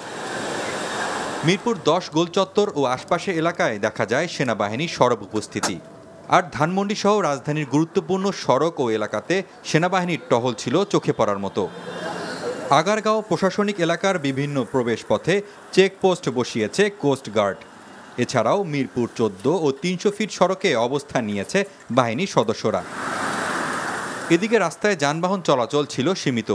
মিরপুর 10 গোলচত্বর ও আশপাশের এলাকায় দেখা যায় সেনাবাহিনীর সরব উপস্থিতি। আর ধানমন্ডি সহ রাজধানীর গুরুত্বপূর্ণ সড়ক ও এলাকাতে সেনাবাহিনীর টহল ছিল চোখে পড়ার মতো। আগারগাঁও প্রশাসনিক এলাকার বিভিন্ন প্রবেশ পথে চেকপোস্ট বসিয়েছে কোস্ট গার্ড। এছাড়াও মিরপুর 14 ও 300 ফিট সড়কে অবস্থান নিয়েছে বাহিনীর সদস্যরা। এদিকে রাস্তায় যানবাহন চলাচল ছিল সীমিত,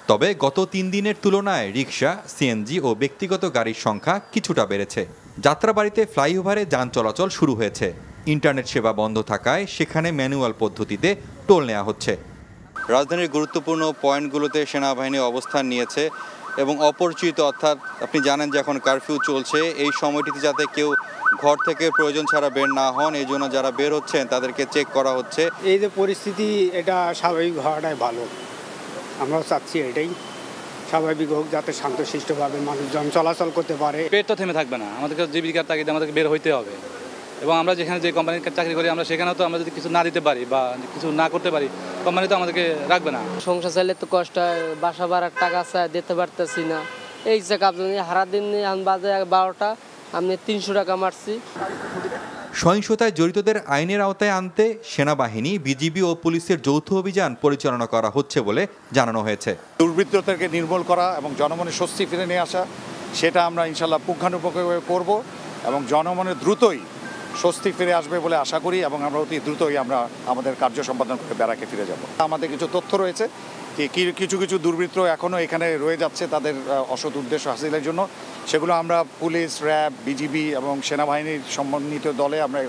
তবে গত 3 দিনের তুলনায় রিকশা, সিএনজি ও ব্যক্তিগত গাড়ির সংখ্যা কিছুটা বেড়েছে। যাত্রাবাড়িতে ফ্লাইওভারে যান চলাচল শুরু হয়েছে। ইন্টারনেট সেবা বন্ধ থাকায় সেখানে ম্যানুয়াল পদ্ধতিতে টোল নেওয়া হচ্ছে। রাজধানীর গুরুত্বপূর্ণ পয়েন্টগুলোতে সেনাবাহিনী অবস্থান নিয়েছে এবং অপরিচিত, অর্থাৎ আপনি জানেন যে এখন কারফিউ চলছে, এই সময়টিতে যাতে কেউ ঘর থেকে প্রয়োজন ছাড়া বের না হন, এই জন্য যারা বের হচ্ছেন তাদেরকে চেক করা হচ্ছে। এই যে পরিস্থিতি, এটা স্বাভাবিক হওয়াটাই ভালো। আমরাও চাচ্ছি এটাই স্বাভাবিক হোক, যাতে শান্তশিষ্টভাবে মানুষজন চলাচল করতে পারে। পেট তো থেমে থাকবে না, আমাদেরকে জীবিকার তাগিদে আমাদেরকে বের হইতে হবে। এবং আমরা যেখানে যে কোম্পানির চাকরি করি, আমরা সেখানেও তো আমরা যদি কিছু না দিতে পারি বা কিছু না করতে পারি, কোম্পানি তো আমাদেরকে রাখবে না। সংসার চাইলে তো কষ্ট হয়, বাসা ভাড়ার টাকা চাই, দিতে পারতেছি না। এই যে আপনি হারা দিন বাজে 12টা, আমি 300 টাকা মারছি। সহিংসতায় জড়িতদের আইনের আওতায় আনতে সেনাবাহিনী, বিজিবি ও পুলিশের যৌথ অভিযান পরিচালনা করা হচ্ছে বলে জানানো হয়েছে। দুর্বৃত্তদেরকে নির্মূল করা এবং জনমনের স্বস্তি ফিরে নিয়ে আসা, সেটা আমরা ইনশাল্লাহ পুঙ্খানুপুঙ্খভাবে করব এবং জনমনের দ্রুতই স্বস্তি ফিরে আসবে বলে আশা করি এবং আমরা অতি দ্রুতই আমরা আমাদের কার্য সম্পাদন করে ব্যারাকে ফিরে যাব। আমাদের কিছু তথ্য রয়েছে যে কিছু কিছু দুর্বৃত্ত এখনও এখানে রয়ে যাচ্ছে তাদের অসৎ উদ্দেশ্য হাসিলের জন্য। সেগুলো আমরা পুলিশ, র্যাব, বিজিবি এবং সেনাবাহিনীর সমন্বিত দলে আমরা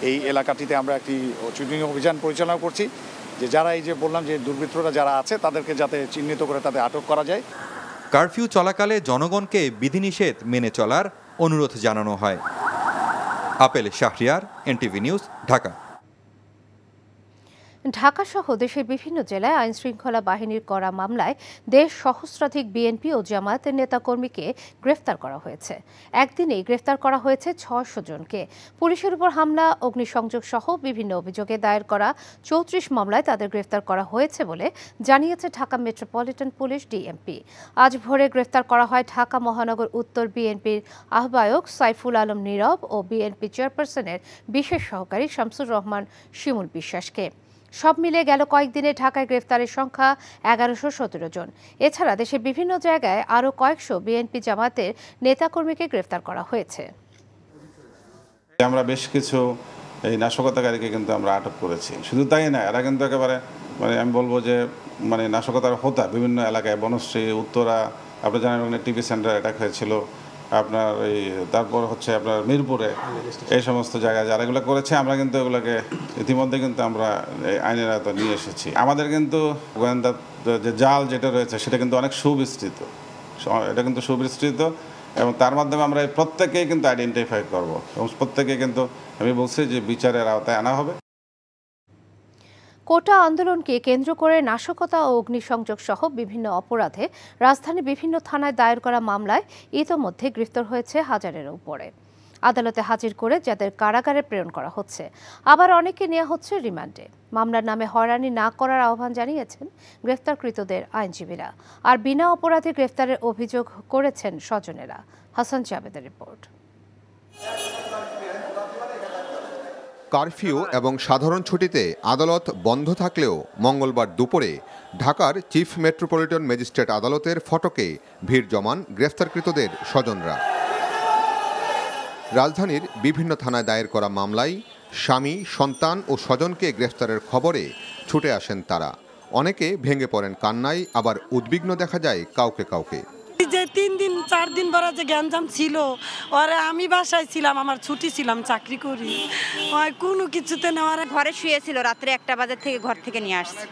এই এলাকাটিতে আমরা একটি চুটিনি অভিযান পরিচালনা করছি, যে যারা এই যে বললাম যে দুর্বৃত্তরা যারা আছে তাদেরকে যাতে চিহ্নিত করে তাদের আটক করা যায়। কারফিউ চলাকালে জনগণকে বিধিনিষেধ মেনে চলার অনুরোধ জানানো হয়। Apple Shahriar, NTV news, Dhaka. Dhaka সহ দেশের বিভিন্ন জেলায় আইনশৃঙ্খলা বাহিনীর করা মামলায় দেশ সহস্রাধিক বিএনপি ও জামায়াতের নেতাকর্মীকে গ্রেফতার করা হয়েছে। একদিনেই গ্রেফতার করা হয়েছে ৬০০ জনকে। পুলিশের উপর হামলা, অগ্নিসংযোগ সহ বিভিন্ন অভিযোগে দায়ের করা ৩৪ মামলায় তাদের গ্রেফতার করা হয়েছে বলে জানিয়েছে ঢাকা মেট্রোপলিটন পুলিশ ডিএমপি। আজ ভোরে গ্রেফতার করা হয় ঢাকা মহানগর উত্তর বিএনপির আহ্বায়ক সাইফুল আলম নীরব ও বিএনপি চেয়ারপারসনের বিশেষ সহকারী শামসুর রহমান শিমুল বিশ্বাসকে। সব মিলে গেল কয়েকদিনে ঢাকায় গ্রেফতারের সংখ্যা ১১১৭ জন। এছাড়া দেশের বিভিন্ন জায়গায় আরও কয়েকশো বিএনপি জামাতের নেতাকর্মীকে গ্রেফতার করা হয়েছে। আমরা বেশ কিছু এই নাশকতাকারীকে কিন্তু আমরা আটক করেছি। শুধু তাই না, এরা কিন্তু একেবারে আমি বলবো যে নাশকতার হোতা বিভিন্ন এলাকায়, বনশ্রী, উত্তরা, আপনি জানেন ওখানে টিভি সেন্টার অ্যাটাক হয়েছিল, আপনার এই তারপর হচ্ছে আপনার মিরপুরে, এই সমস্ত জায়গায় যারা এগুলো করেছে আমরা কিন্তু এগুলোকে ইতিমধ্যে কিন্তু আমরা আইনের আওতায় নিয়ে এসেছি। আমাদের কিন্তু গোয়েন্দা যে জাল যেটা রয়েছে সেটা কিন্তু অনেক সুবিস্তৃত, এটা কিন্তু সুবিস্তৃত এবং তার মাধ্যমে আমরা প্রত্যেকেই কিন্তু আইডেন্টিফাই করব এবং প্রত্যেকে কিন্তু আমি বলছি যে বিচারের আওতায় আনা হবে। কোটা আন্দোলনকে কেন্দ্র করে নাশকতা ও অগ্নিসংযোগ সহ বিভিন্ন অপরাধে রাজধানীর বিভিন্ন থানায় দায়ের করা মামলায় ইতোমধ্যে গ্রেফতার হয়েছে হাজারের উপরে। আদালতে হাজির করে যাদের কারাগারে প্রেরণ করা হচ্ছে, আবার অনেকে নেওয়া হচ্ছে রিমান্ডে। মামলার নামে হয়রানি না করার আহ্বান জানিয়েছেন গ্রেফতারকৃতদের আইনজীবীরা, আর বিনা অপরাধে গ্রেফতারের অভিযোগ করেছেন স্বজনেরা। হাসান জাবেদের রিপোর্ট। কারফিউ এবং সাধারণ ছুটিতে আদালত বন্ধ থাকলেও মঙ্গলবার দুপুরে ঢাকার চিফ মেট্রোপলিটন ম্যাজিস্ট্রেট আদালতের ফটকে ভিড় জমান গ্রেফতারকৃতদের স্বজনরা। রাজধানীর বিভিন্ন থানায় দায়ের করা মামলায় স্বামী, সন্তান ও স্বজনকে গ্রেফতারের খবরে ছুটে আসেন তারা। অনেকে ভেঙে পড়েন কান্নায়, আবার উদ্বিগ্ন দেখা যায় কাউকে কাউকে। যে 3 দিন 4 দিন পরে যে গ্যাঞ্জাম ছিল, ওরে আমি বাসায় ছিলাম, আমার ছুটি ছিলাম, চাকরি করি, কোনো কিছুতে নেওয়ার ঘরে শুয়েছিল, রাত্রে 1টা বাজার থেকে ঘর থেকে নিয়ে আসছে।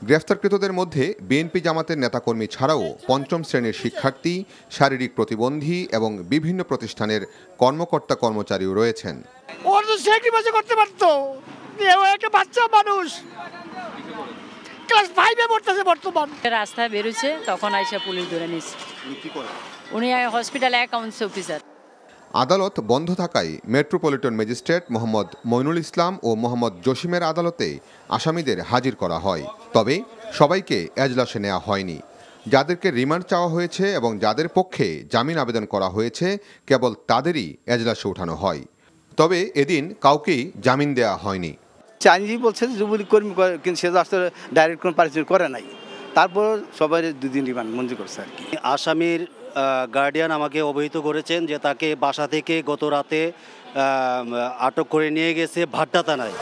গ্রেফতারকৃতদের মধ্যে বিএনপি জামাতের নেতাকর্মী ছাড়াও পঞ্চম শ্রেণীর শিক্ষার্থী, শারীরিক প্রতিবন্ধী এবং বিভিন্ন প্রতিষ্ঠানের কর্মকর্তা কর্মচারীও রয়েছেন। ওর তো স্যাক্রিফাইস করতে পারতো, ও একটা বাচ্চা মানুষ, ক্লাস 5 এ পড়তেছে বর্তমান। রাস্তায় বেরোচ্ছে, তখন আইসা পুলিশ ধরে নিয়েছে। উনি হসপিটালে অ্যাকাউন্টস অফিসার। আদালত বন্ধ থাকায় মেট্রোপলিটন ম্যাজিস্ট্রেট মোহাম্মদ মইনুল ইসলাম ও মোহাম্মদ জসিমের আদালতে আসামিদের হাজির করা হয়। তবে সবাইকে এজলাসে নেওয়া হয়নি। যাদেরকে রিমান্ড চাওয়া হয়েছে এবং যাদের পক্ষে জামিন আবেদন করা হয়েছে কেবল তাদেরই এজলাসে ওঠানো হয়। তবে এদিন কাউকেই জামিন দেওয়া হয়নি। আইনজীবী বলছে যুবলীগ কর্মী, কিন্তু সে আসলে ডাইরেক্ট কোনো পারিশ্রমিক করে নাই, তারপর সবাই 2 দিন রিমান্ড মঞ্জুর করছে আর কি। আসামির গার্ডিয়ান আমাকে অবহিত করেছেন যে তাকে বাসা থেকে গত রাতে আটক করে নিয়ে গেছে ভাট্টা থানায়।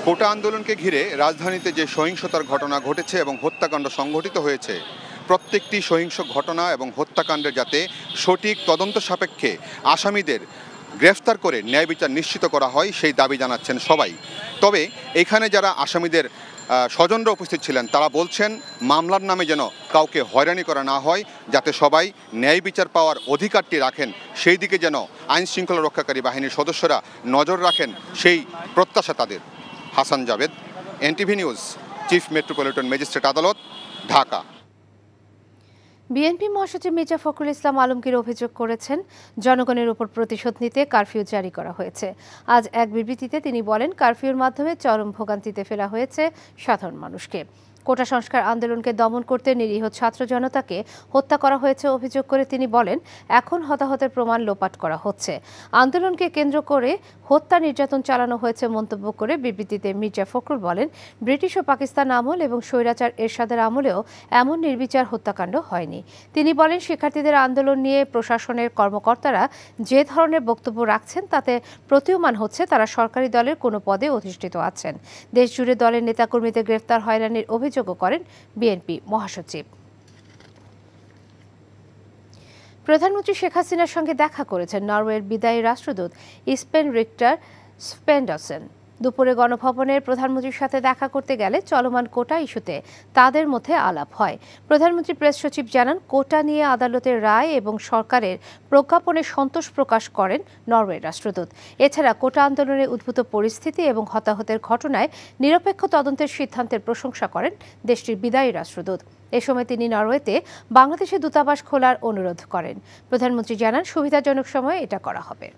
কোটা আন্দোলনকে ঘিরে রাজধানীতে যে সহিংসতার ঘটনা ঘটেছে এবং হত্যাকাণ্ড সংঘটিত হয়েছে, প্রত্যেকটি সহিংস ঘটনা এবং হত্যাকাণ্ডের যাতে সঠিক তদন্ত সাপেক্ষে আসামিদের গ্রেফতার করে ন্যায় বিচার নিশ্চিত করা হয় সেই দাবি জানাচ্ছেন সবাই। তবে এখানে যারা আসামিদের স্বজনরা উপস্থিত ছিলেন তারা বলছেন মামলার নামে যেন কাউকে হয়রানি করা না হয়, যাতে সবাই ন্যায় বিচার পাওয়ার অধিকারটি রাখেন, সেই দিকে যেন আইন শৃঙ্খলা রক্ষাকারী বাহিনীর সদস্যরা নজর রাখেন, সেই প্রত্যাশা তাদের। Hasan Jabed, NTV news, chief metropolitan magistrate আদালত, ঢাকা। বিএনপি মহাসচিব মির্জা ফখরুল ইসলাম আলমগীর অভিযোগ করেছেন জনগণের উপর প্রতিশোধ নিতে কারফিউ জারি করা হয়েছে। আজ এক বিবৃতিতে তিনি বলেন, কারফিউর মাধ্যমে চরম ভোগান্তিতে ফেলা হয়েছে সাধারণ মানুষকে। কোটা সংস্কার আন্দোলনকে দমন করতে নিরীহ ছাত্র জনতাকে হত্যা করা হয়েছে অভিযোগ করে তিনি বলেন, এখন হতাহতের প্রমাণ লোপাট করা হচ্ছে। আন্দোলনকে কেন্দ্র করে হত্যা নির্যাতন চালানো হয়েছে মন্তব্য করে বিবৃতিতে মির্জা ফখরুল বলেন, ব্রিটিশ ও পাকিস্তান আমল এবং স্বৈরাচার এরশাদের আমলেও এমন নির্বিচার হত্যাকাণ্ড হয়নি। তিনি বলেন, শিক্ষার্থীদের আন্দোলন নিয়ে প্রশাসনের কর্মকর্তারা যে ধরনের বক্তব্য রাখছেন তাতে প্রতীয়মান হচ্ছে তারা সরকারি দলের কোনো পদে অধিষ্ঠিত আছেন। দেশজুড়ে দলের নেতাকর্মীদের গ্রেফতার হয়রানির অভিযোগও করেন বিএনপি মহাসচিব। প্রধানমন্ত্রী শেখ হাসিনার সঙ্গে দেখা করেছেন নরওয়ের বিদায়ী রাষ্ট্রদূত ইস্পেন রিক্টার স্পেন্ডসেন। দুপুরে গণভবনের প্রধানমন্ত্রীর সাথে দেখা করতে গেলে চলমান কোটা ইস্যুতে তাদের মধ্যে আলাপ হয়। প্রধানমন্ত্রী প্রেস সচিব জানান, কোটা নিয়ে আদালতের রায় এবং সরকারের প্রজ্ঞাপনে সন্তোষ প্রকাশ করেন নরওয়ের রাষ্ট্রদূত। এছাড়া কোটা আন্দোলনে উদ্ভূত পরিস্থিতি এবং হতাহতের ঘটনায় নিরপেক্ষ তদন্তের সিদ্ধান্তের প্রশংসা করেন দেশটির বিদায়ী রাষ্ট্রদূত। এ সময় তিনি নরওয়েতে বাংলাদেশের দূতাবাস খোলার অনুরোধ করেন। প্রধানমন্ত্রী জানান, সুবিধাজনক সময়ে এটা করা হবে।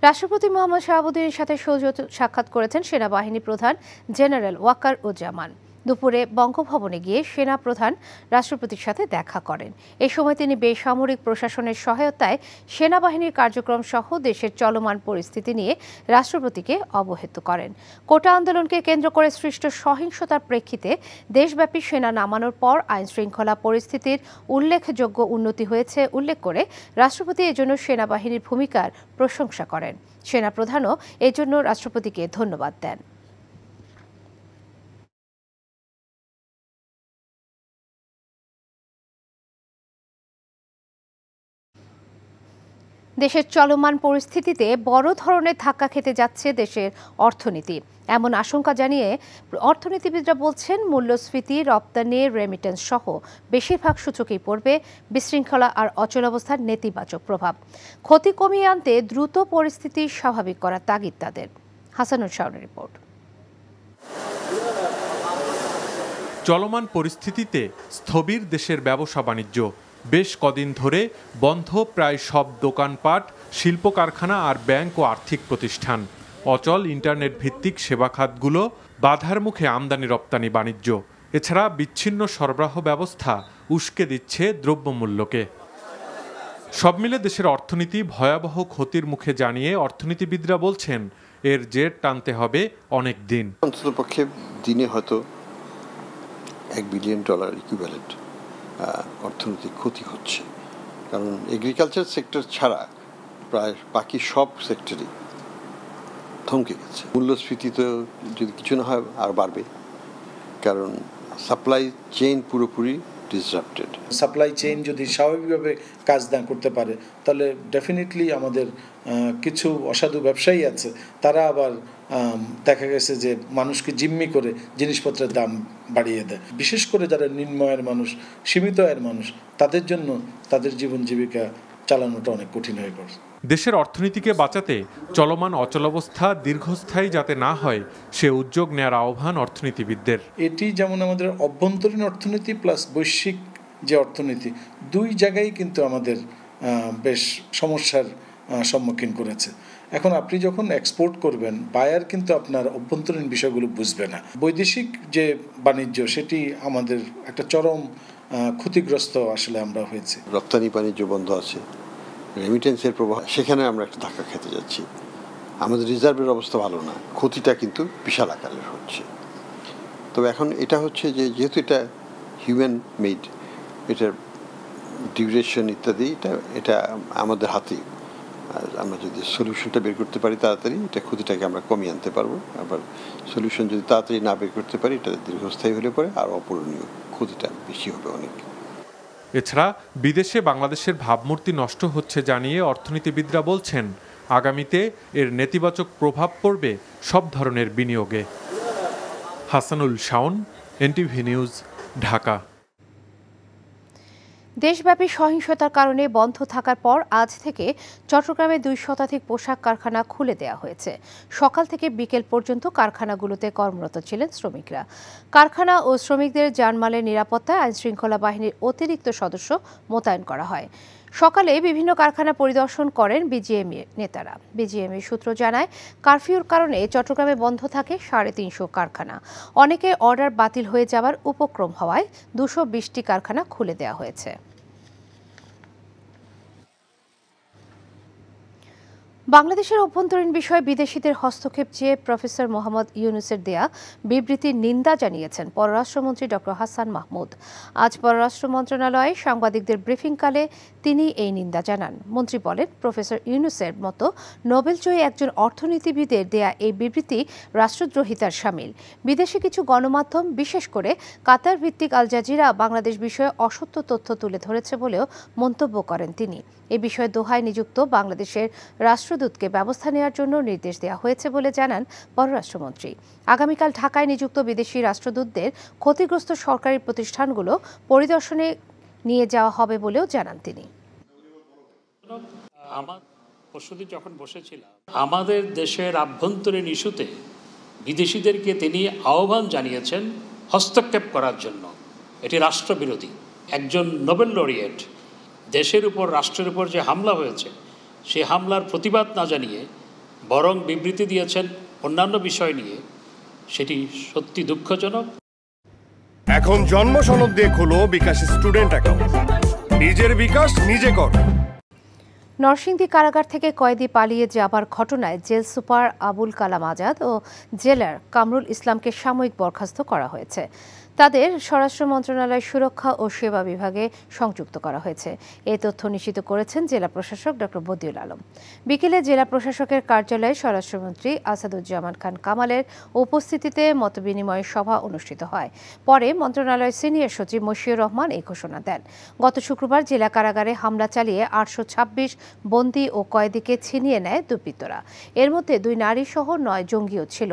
রাষ্ট্রপতি মোহাম্মদ শাহাবুদ্দিনের সাথে সৌজন্য সাক্ষাৎ করেছেন সেনাবাহিনী প্রধান জেনারেল ওয়াকার উজ্জামান। দুপুরে বঙ্গভবনে গিয়ে সেনা প্রধান রাষ্ট্রপতির সাথে দেখা করেন। এ সময় তিনি বেসামরিক প্রশাসনের সহায়তায় সেনাবাহিনীর কার্যক্রম সহ দেশের চলমান পরিস্থিতি নিয়ে রাষ্ট্রপতিকে অবহিত করেন। কোটা আন্দোলনকে কেন্দ্র করে সৃষ্ট সহিংসতার প্রেক্ষিতে দেশব্যাপী সেনা নামানোর পর আইনশৃঙ্খলা পরিস্থিতির উল্লেখযোগ্য উন্নতি হয়েছে উল্লেখ করে রাষ্ট্রপতি এজন্য সেনাবাহিনীর ভূমিকার প্রশংসা করেন। সেনাপ্রধানও এজন্য রাষ্ট্রপতিকে ধন্যবাদ দেন। দেশের চলমান পরিস্থিতিতে বড় ধরনের ধাক্কা খেতে যাচ্ছে দেশের অর্থনীতি, এমন আশঙ্কা জানিয়ে অর্থনীতিবিদরা বলছেন, মূল্যস্ফীতি, রপ্তানি, রেমিটেন্স সহ বেশিরভাগ সূচকেই পড়বে বিশৃঙ্খলা আর অচলাবস্থার নেতিবাচক প্রভাব। ক্ষতি কমিয়ে আনতে দ্রুত পরিস্থিতি স্বাভাবিক করার তাগিদ তাদের। হাসানুল শাওনের রিপোর্ট। চলমান পরিস্থিতিতে স্থবির দেশের ব্যবসা বাণিজ্য। বেশ কদিন ধরে বন্ধ প্রায় সব দোকানপাট, শিল্প কারখানা আর ব্যাংক ও আর্থিক প্রতিষ্ঠান। অচল ইন্টারনেট ভিত্তিক সেবা খাতগুলো, বাধার মুখে আমদানি রপ্তানি বাণিজ্য। এছাড়া বিচ্ছিন্ন সরবরাহ ব্যবস্থা উস্কে দিচ্ছে দ্রব্যমূল্যকে। সব মিলে দেশের অর্থনীতি ভয়াবহ ক্ষতির মুখে জানিয়ে অর্থনীতিবিদরা বলছেন, এর জের টানতে হবে অনেক দিন। অন্ততপক্ষে দিনে হয়তো $1 বিলিয়ন ইকুইভ্যালেন্ট অর্থনৈতিক ক্ষতি হচ্ছে, কারণ এগ্রিকালচার সেক্টর ছাড়া প্রায় বাকি সব সেক্টরই থমকে গেছে। মূল্যস্ফীতি তো যদি কিছু না হয় আর বাড়বে, কারণ সাপ্লাই চেইন পুরোপুরি ডিসরাপ্টেড। সাপ্লাই চেইন যদি স্বাভাবিকভাবে কাজ না করতে পারে, তাহলে ডেফিনেটলি আমাদের কিছু অসাধু ব্যবসায়ী আছে, তারা আবার দেখা গেছে যে মানুষকে জিম্মি করে জিনিসপত্রের দাম বাড়িয়ে দেয়। বিশেষ করে যারা নিম্ন আয়ের মানুষ, সীমিত আয়ের মানুষ, তাদের জন্য তাদের জীবন জীবিকা চালানোটা অনেক কঠিন হয়ে পড়ে। দেশের অর্থনীতিকে বাঁচাতে চলমান অচলাবস্থা দীর্ঘস্থায়ী যাতে না হয় সে উদ্যোগ নেওয়ার আহ্বান অর্থনীতিবিদদের। এটি যেমন আমাদের অভ্যন্তরীণ অর্থনীতি প্লাস বৈশ্বিক যে অর্থনীতি, দুই জায়গায় কিন্তু আমাদের বেশ সমস্যার সম্মুখীন করেছে। এখন আপনি যখন এক্সপোর্ট করবেন, বায়ার কিন্তু আপনার অভ্যন্তরীণ বিষয়গুলো বুঝবে না। বৈদেশিক যে বাণিজ্য, সেটি আমাদের একটা চরম ক্ষতিগ্রস্ত আসলে আমরা হয়েছি। রপ্তানি বাণিজ্য বন্ধ আছে, রেমিটেন্সের প্রভাব, সেখানে আমরা একটা ধাক্কা খেতে যাচ্ছি। আমাদের রিজার্ভের অবস্থা ভালো না, ক্ষতিটা কিন্তু বিশাল আকারের হচ্ছে। তবে এখন এটা হচ্ছে যে যেহেতু এটা হিউম্যান মেড, এটার ডিউরেশন ইত্যাদি এটা আমাদের হাতেই। আর আমরা যদি সলিউশনটা বের করতে পারি তাড়াতাড়ি, এটা ক্ষতিটাকে আমরা কমিয়ে আনতে পারবো। আবার সলিউশন যদি তাড়াতাড়ি না বের করতে পারি, এটা দীর্ঘস্থায়ী হলে পরে আর অপূরণীয় ক্ষতিটা বেশি হবে অনেক। এছাড়া বিদেশে বাংলাদেশের ভাবমূর্তি নষ্ট হচ্ছে জানিয়ে অর্থনীতিবিদরা বলছেন, আগামীতে এর নেতিবাচক প্রভাব পড়বে সব ধরনের বিনিয়োগে। Hasanul Shaon, NTV news, Dhaka. দেশব্যাপী সহিংসতার কারণে বন্ধ থাকার পর আজ থেকে চট্টগ্রামে 2 শতাধিক পোশাক কারখানা খুলে দেওয়া হয়েছে। সকাল থেকে বিকেল পর্যন্ত কারখানাগুলোতে কর্মরত ছিলেন শ্রমিকরা। কারখানা ও শ্রমিকদের জানমালের নিরাপত্তায় আইনশৃঙ্খলা বাহিনীর অতিরিক্ত সদস্য মোতায়েন করা হয়। সকালে বিভিন্ন কারখানা পরিদর্শন করেন বিজিএমইএ নেতারা। বিজিএমইএ সূত্র জানায়, কারফিউর কারণে চট্টগ্রামে বন্ধ থাকে 350 কারখানা। অনেকে অর্ডার বাতিল হয়ে যাওয়ার উপক্রম হওয়ায় 220টি কারখানা খুলে দেওয়া হয়েছে। বাংলাদেশের অভ্যন্তরীণ বিষয়ে বিদেশিদের হস্তক্ষেপ চেয়ে প্রফেসর মোহাম্মদ ইউনূসের দেয়া বিবৃতির নিন্দা জানিয়েছেন পররাষ্ট্রমন্ত্রী ডক্টর হাসান মাহমুদ। আজ পররাষ্ট্র মন্ত্রণালয়ে সাংবাদিকদের ব্রিফিংকালে তিনি এই নিন্দা জানান। মন্ত্রী বলেন, প্রফেসর ইউনূসের মতো নোবেলজয়ী একজন অর্থনীতিবিদের দেয়া এই বিবৃতি রাষ্ট্রদ্রোহিতার শামিল। বিদেশি কিছু গণমাধ্যম, বিশেষ করে কাতার ভিত্তিক আল জাজিরা বাংলাদেশ বিষয়ে অসত্য তথ্য তুলে ধরেছে বলেও মন্তব্য করেন তিনি। এ বিষয়ে দোহায় নিযুক্ত বাংলাদেশের রাষ্ট্রদূতকে ব্যবস্থা নেওয়ার জন্য নির্দেশ দেওয়া হয়েছে বলে জানান পররাষ্ট্রমন্ত্রী। আগামীকাল ঢাকায় নিযুক্ত বিদেশি রাষ্ট্রদূতদের ক্ষতিগ্রস্ত সরকারি প্রতিষ্ঠানগুলো পরিদর্শনে নিয়ে যাওয়া হবে বলেও জানান তিনি। যখন বসেছিলাম আমাদের দেশের আভ্যন্তরীণ ইস্যুতে বিদেশিদেরকে তিনি আহ্বান জানিয়েছেন হস্তক্ষেপ করার জন্য। এটি রাষ্ট্রবিরোধী। একজন নোবেল লরিয়েট দেশের উপর, রাষ্ট্রের উপর যে হামলা হয়েছে সেই হামলার প্রতিবাদ না জানিয়ে বরং বিবৃতি দিয়েছেন অন্যান্য বিষয় নিয়ে, সেটি সত্যি দুঃখজনক। এখন জন্ম সনদ দিয়ে খোলো বিকাশ স্টুডেন্ট অ্যাকাউন্ট। নিজের বিকাশ নিজে কর। নরসিংদী কারাগার থেকে কয়েদি পালিয়ে যাবার ঘটনায় জেল সুপার আবুল কালাম আজাদ ও জেলার কামরুল ইসলামকে সাময়িক বরখাস্ত করা হয়েছে। তাদের স্বরাষ্ট্র মন্ত্রণালয় সুরক্ষা ও সেবা বিভাগে সংযুক্ত করা হয়েছে। এই তথ্য নিশ্চিত করেছেন জেলা প্রশাসক ডক্টর বদিউল আলম। বিকেলে জেলা প্রশাসকের কার্যালয়ে স্বরাষ্ট্রমন্ত্রী আসাদুজ্জামান খান কামালের উপস্থিতিতে মতবিনিময় সভা অনুষ্ঠিত হয়। পরে মন্ত্রণালয়ের সিনিয়র সচিব মশিউর রহমান এই ঘোষণা দেন। গত শুক্রবার জেলা কারাগারে হামলা চালিয়ে 826 বন্দী ও কয়েদিকে ছিনিয়ে নেয় দুর্বৃত্তরা। এর মধ্যে 2 নারী সহ 9 জঙ্গিও ছিল।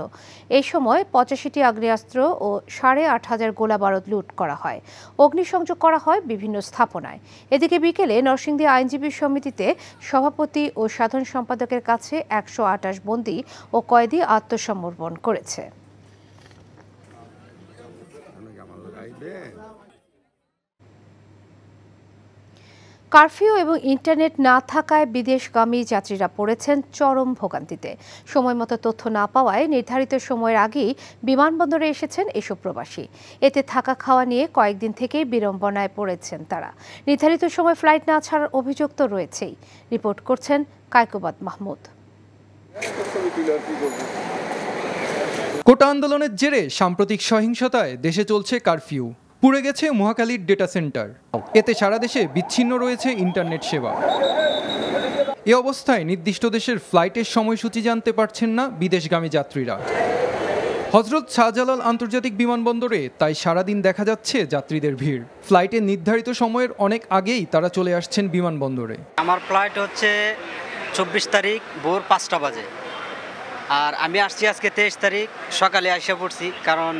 এই সময় 85টি আগ্নেয়াস্ত্র ও 8,500 গোলা বারুদ লুট করা হয়। অগ্নিসংযোগ করা হয় বিভিন্ন স্থাপনায়। এদিকে বিকেলে নরসিংদী আইনজীবী সমিতিতে সভাপতি ও সাধারণ সম্পাদকের কাছে 128 বন্দী ও কয়েদি আত্মসমর্পণ করেছে। কারফিউ এবং ইন্টারনেট না থাকায় বিদেশগামী যাত্রীরা পড়েছেন চরম ভোগান্তিতে। সময়মতো তথ্য না পাওয়ায় নির্ধারিত সময়ের আগেই বিমানবন্দরে এসেছেন এসব প্রবাসী। এতে থাকা খাওয়া নিয়ে কয়েকদিন থেকেই বিড়ম্বনায় পড়েছেন তারা। নির্ধারিত সময় ফ্লাইট না ছাড়ার অভিযোগ তো রয়েছেই। রিপোর্ট করছেন কায়কোবাদ মাহমুদ। কোটা আন্দোলনের জেরে সাম্প্রতিক সহিংসতায় দেশে চলছে কারফিউ। পুড়ে গেছে মহাখালীর ডেটা সেন্টার। এতে সারা দেশে বিচ্ছিন্ন রয়েছে ইন্টারনেট সেবা। এ অবস্থায় নির্দিষ্ট দেশের ফ্লাইটের সময়সূচি জানতে পারছেন না বিদেশগামী যাত্রীরা। হজরত শাহজালাল আন্তর্জাতিক বিমানবন্দরে তাই সারাদিন দেখা যাচ্ছে যাত্রীদের ভিড়। ফ্লাইটের নির্ধারিত সময়ের অনেক আগেই তারা চলে আসছেন বিমানবন্দরে। আমার ফ্লাইট হচ্ছে 24 তারিখ ভোর 5টা বাজে, আর আমি আসছি আজকে 23 তারিখ সকালে এসে পড়ছি, কারণ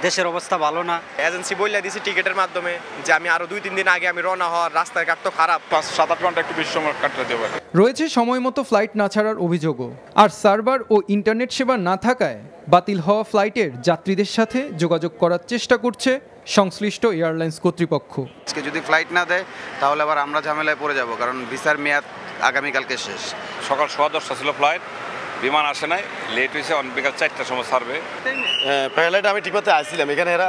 দেশের অবস্থা ভালো না। এজেন্সি বলে দিয়েছি টিকেটের মাধ্যমে যে আমি আরো 2-3 দিন আগে আমি রওনা হওয়ার, রাস্তার ঘাট তো খারাপ, 5-7-8 ঘন্টা একটু বেশি সময় কাটতে দেবে। রয়েছে সময় মতো ফ্লাইট না ছাড়ার অভিযোগও। আর সার্ভার ও ইন্টারনেট সেবা না থাকায় বাতিল হওয়া ফ্লাইটের যাত্রীদের সাথে যোগাযোগ করার চেষ্টা করছে সংশ্লিষ্ট এয়ারলাইন্স কর্তৃপক্ষ। আজকে যদি ফ্লাইট না দেয় তাহলে আবার আমরা ঝামেলায় পড়ে যাব, কারণ ভিসার মেয়াদ আগামীকালকে শেষ। সকাল 10:15 ছিল ফ্লাইট, বিমান আসে নাই, লেট হয়েছে, বিকাল 4টার সময় ছাড়বে। ফ্লাইট আমি ঠিকমতো আসছিলাম, এখানে এরা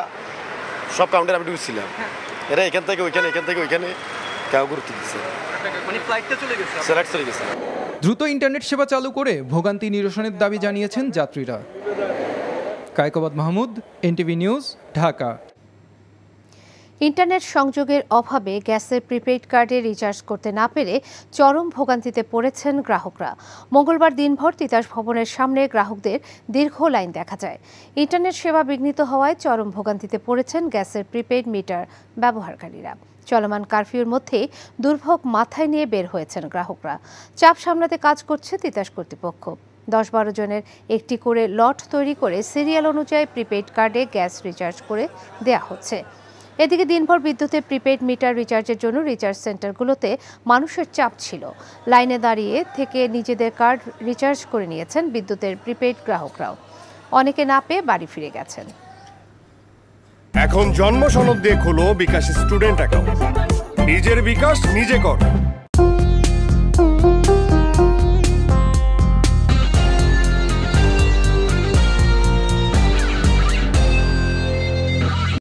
সব কাউন্টার আমি ঢুকছিলাম, এরা এখান থেকে ওইখানে, এখান থেকে ওইখানে কেউ গুরুত্ব দিচ্ছে, মানে ফ্লাইটটা চলে গেছে, ফ্লাইট চলে গেছে। দ্রুত ইন্টারনেট সেবা চালু করে ভোগান্তি নিরসনের দাবি জানিয়েছেন যাত্রীরা। Kaykobad Mahmud, NTV news, Dhaka. Internet সংযোগের অভাবে গ্যাসের প্রিপেইড কার্ডে রিচার্জ করতে না পেরে চরম ভোগান্তিতে পড়েছেন গ্রাহকরা। মঙ্গলবার দিনভর তিতাস ভবনের সামনে গ্রাহকদের দীর্ঘ লাইন দেখা যায়। ইন্টারনেট সেবা বিঘ্নিত হওয়ায় চরম ভোগান্তিতে পড়েছেন গ্যাসের প্রিপেইড মিটার ব্যবহারকারীরা। চলমান কারফিউর মধ্যে দুর্ভোগ মাথায় নিয়ে বের হয়েছেন গ্রাহকরা। চাপ সামলাতে কাজ করছে তিতাস কর্তৃপক্ষ। 10-12 জনের একটি করে লট তৈরি করে সিরিয়াল অনুযায়ী প্রিপেইড কার্ডে গ্যাস রিচার্জ করে দেয়া হচ্ছে। এদিকে দিনভর বিদ্যুতের প্রিপেইড মিটার রিচার্জের জন্য রিচার্জ সেন্টারগুলোতে মানুষের চাপ ছিল। লাইনে দাঁড়িয়ে থেকে নিজেদের কার্ড রিচার্জ করে নিয়েছেন বিদ্যুতের প্রিপেইড গ্রাহকরাও। অনেকে না পেয়ে বাড়ি ফিরে গেছেন। এখন জন্ম সনদ দিয়ে খোলো বিকাশ স্টুডেন্ট অ্যাকাউন্ট। নিজের বিকাশ নিজে কর।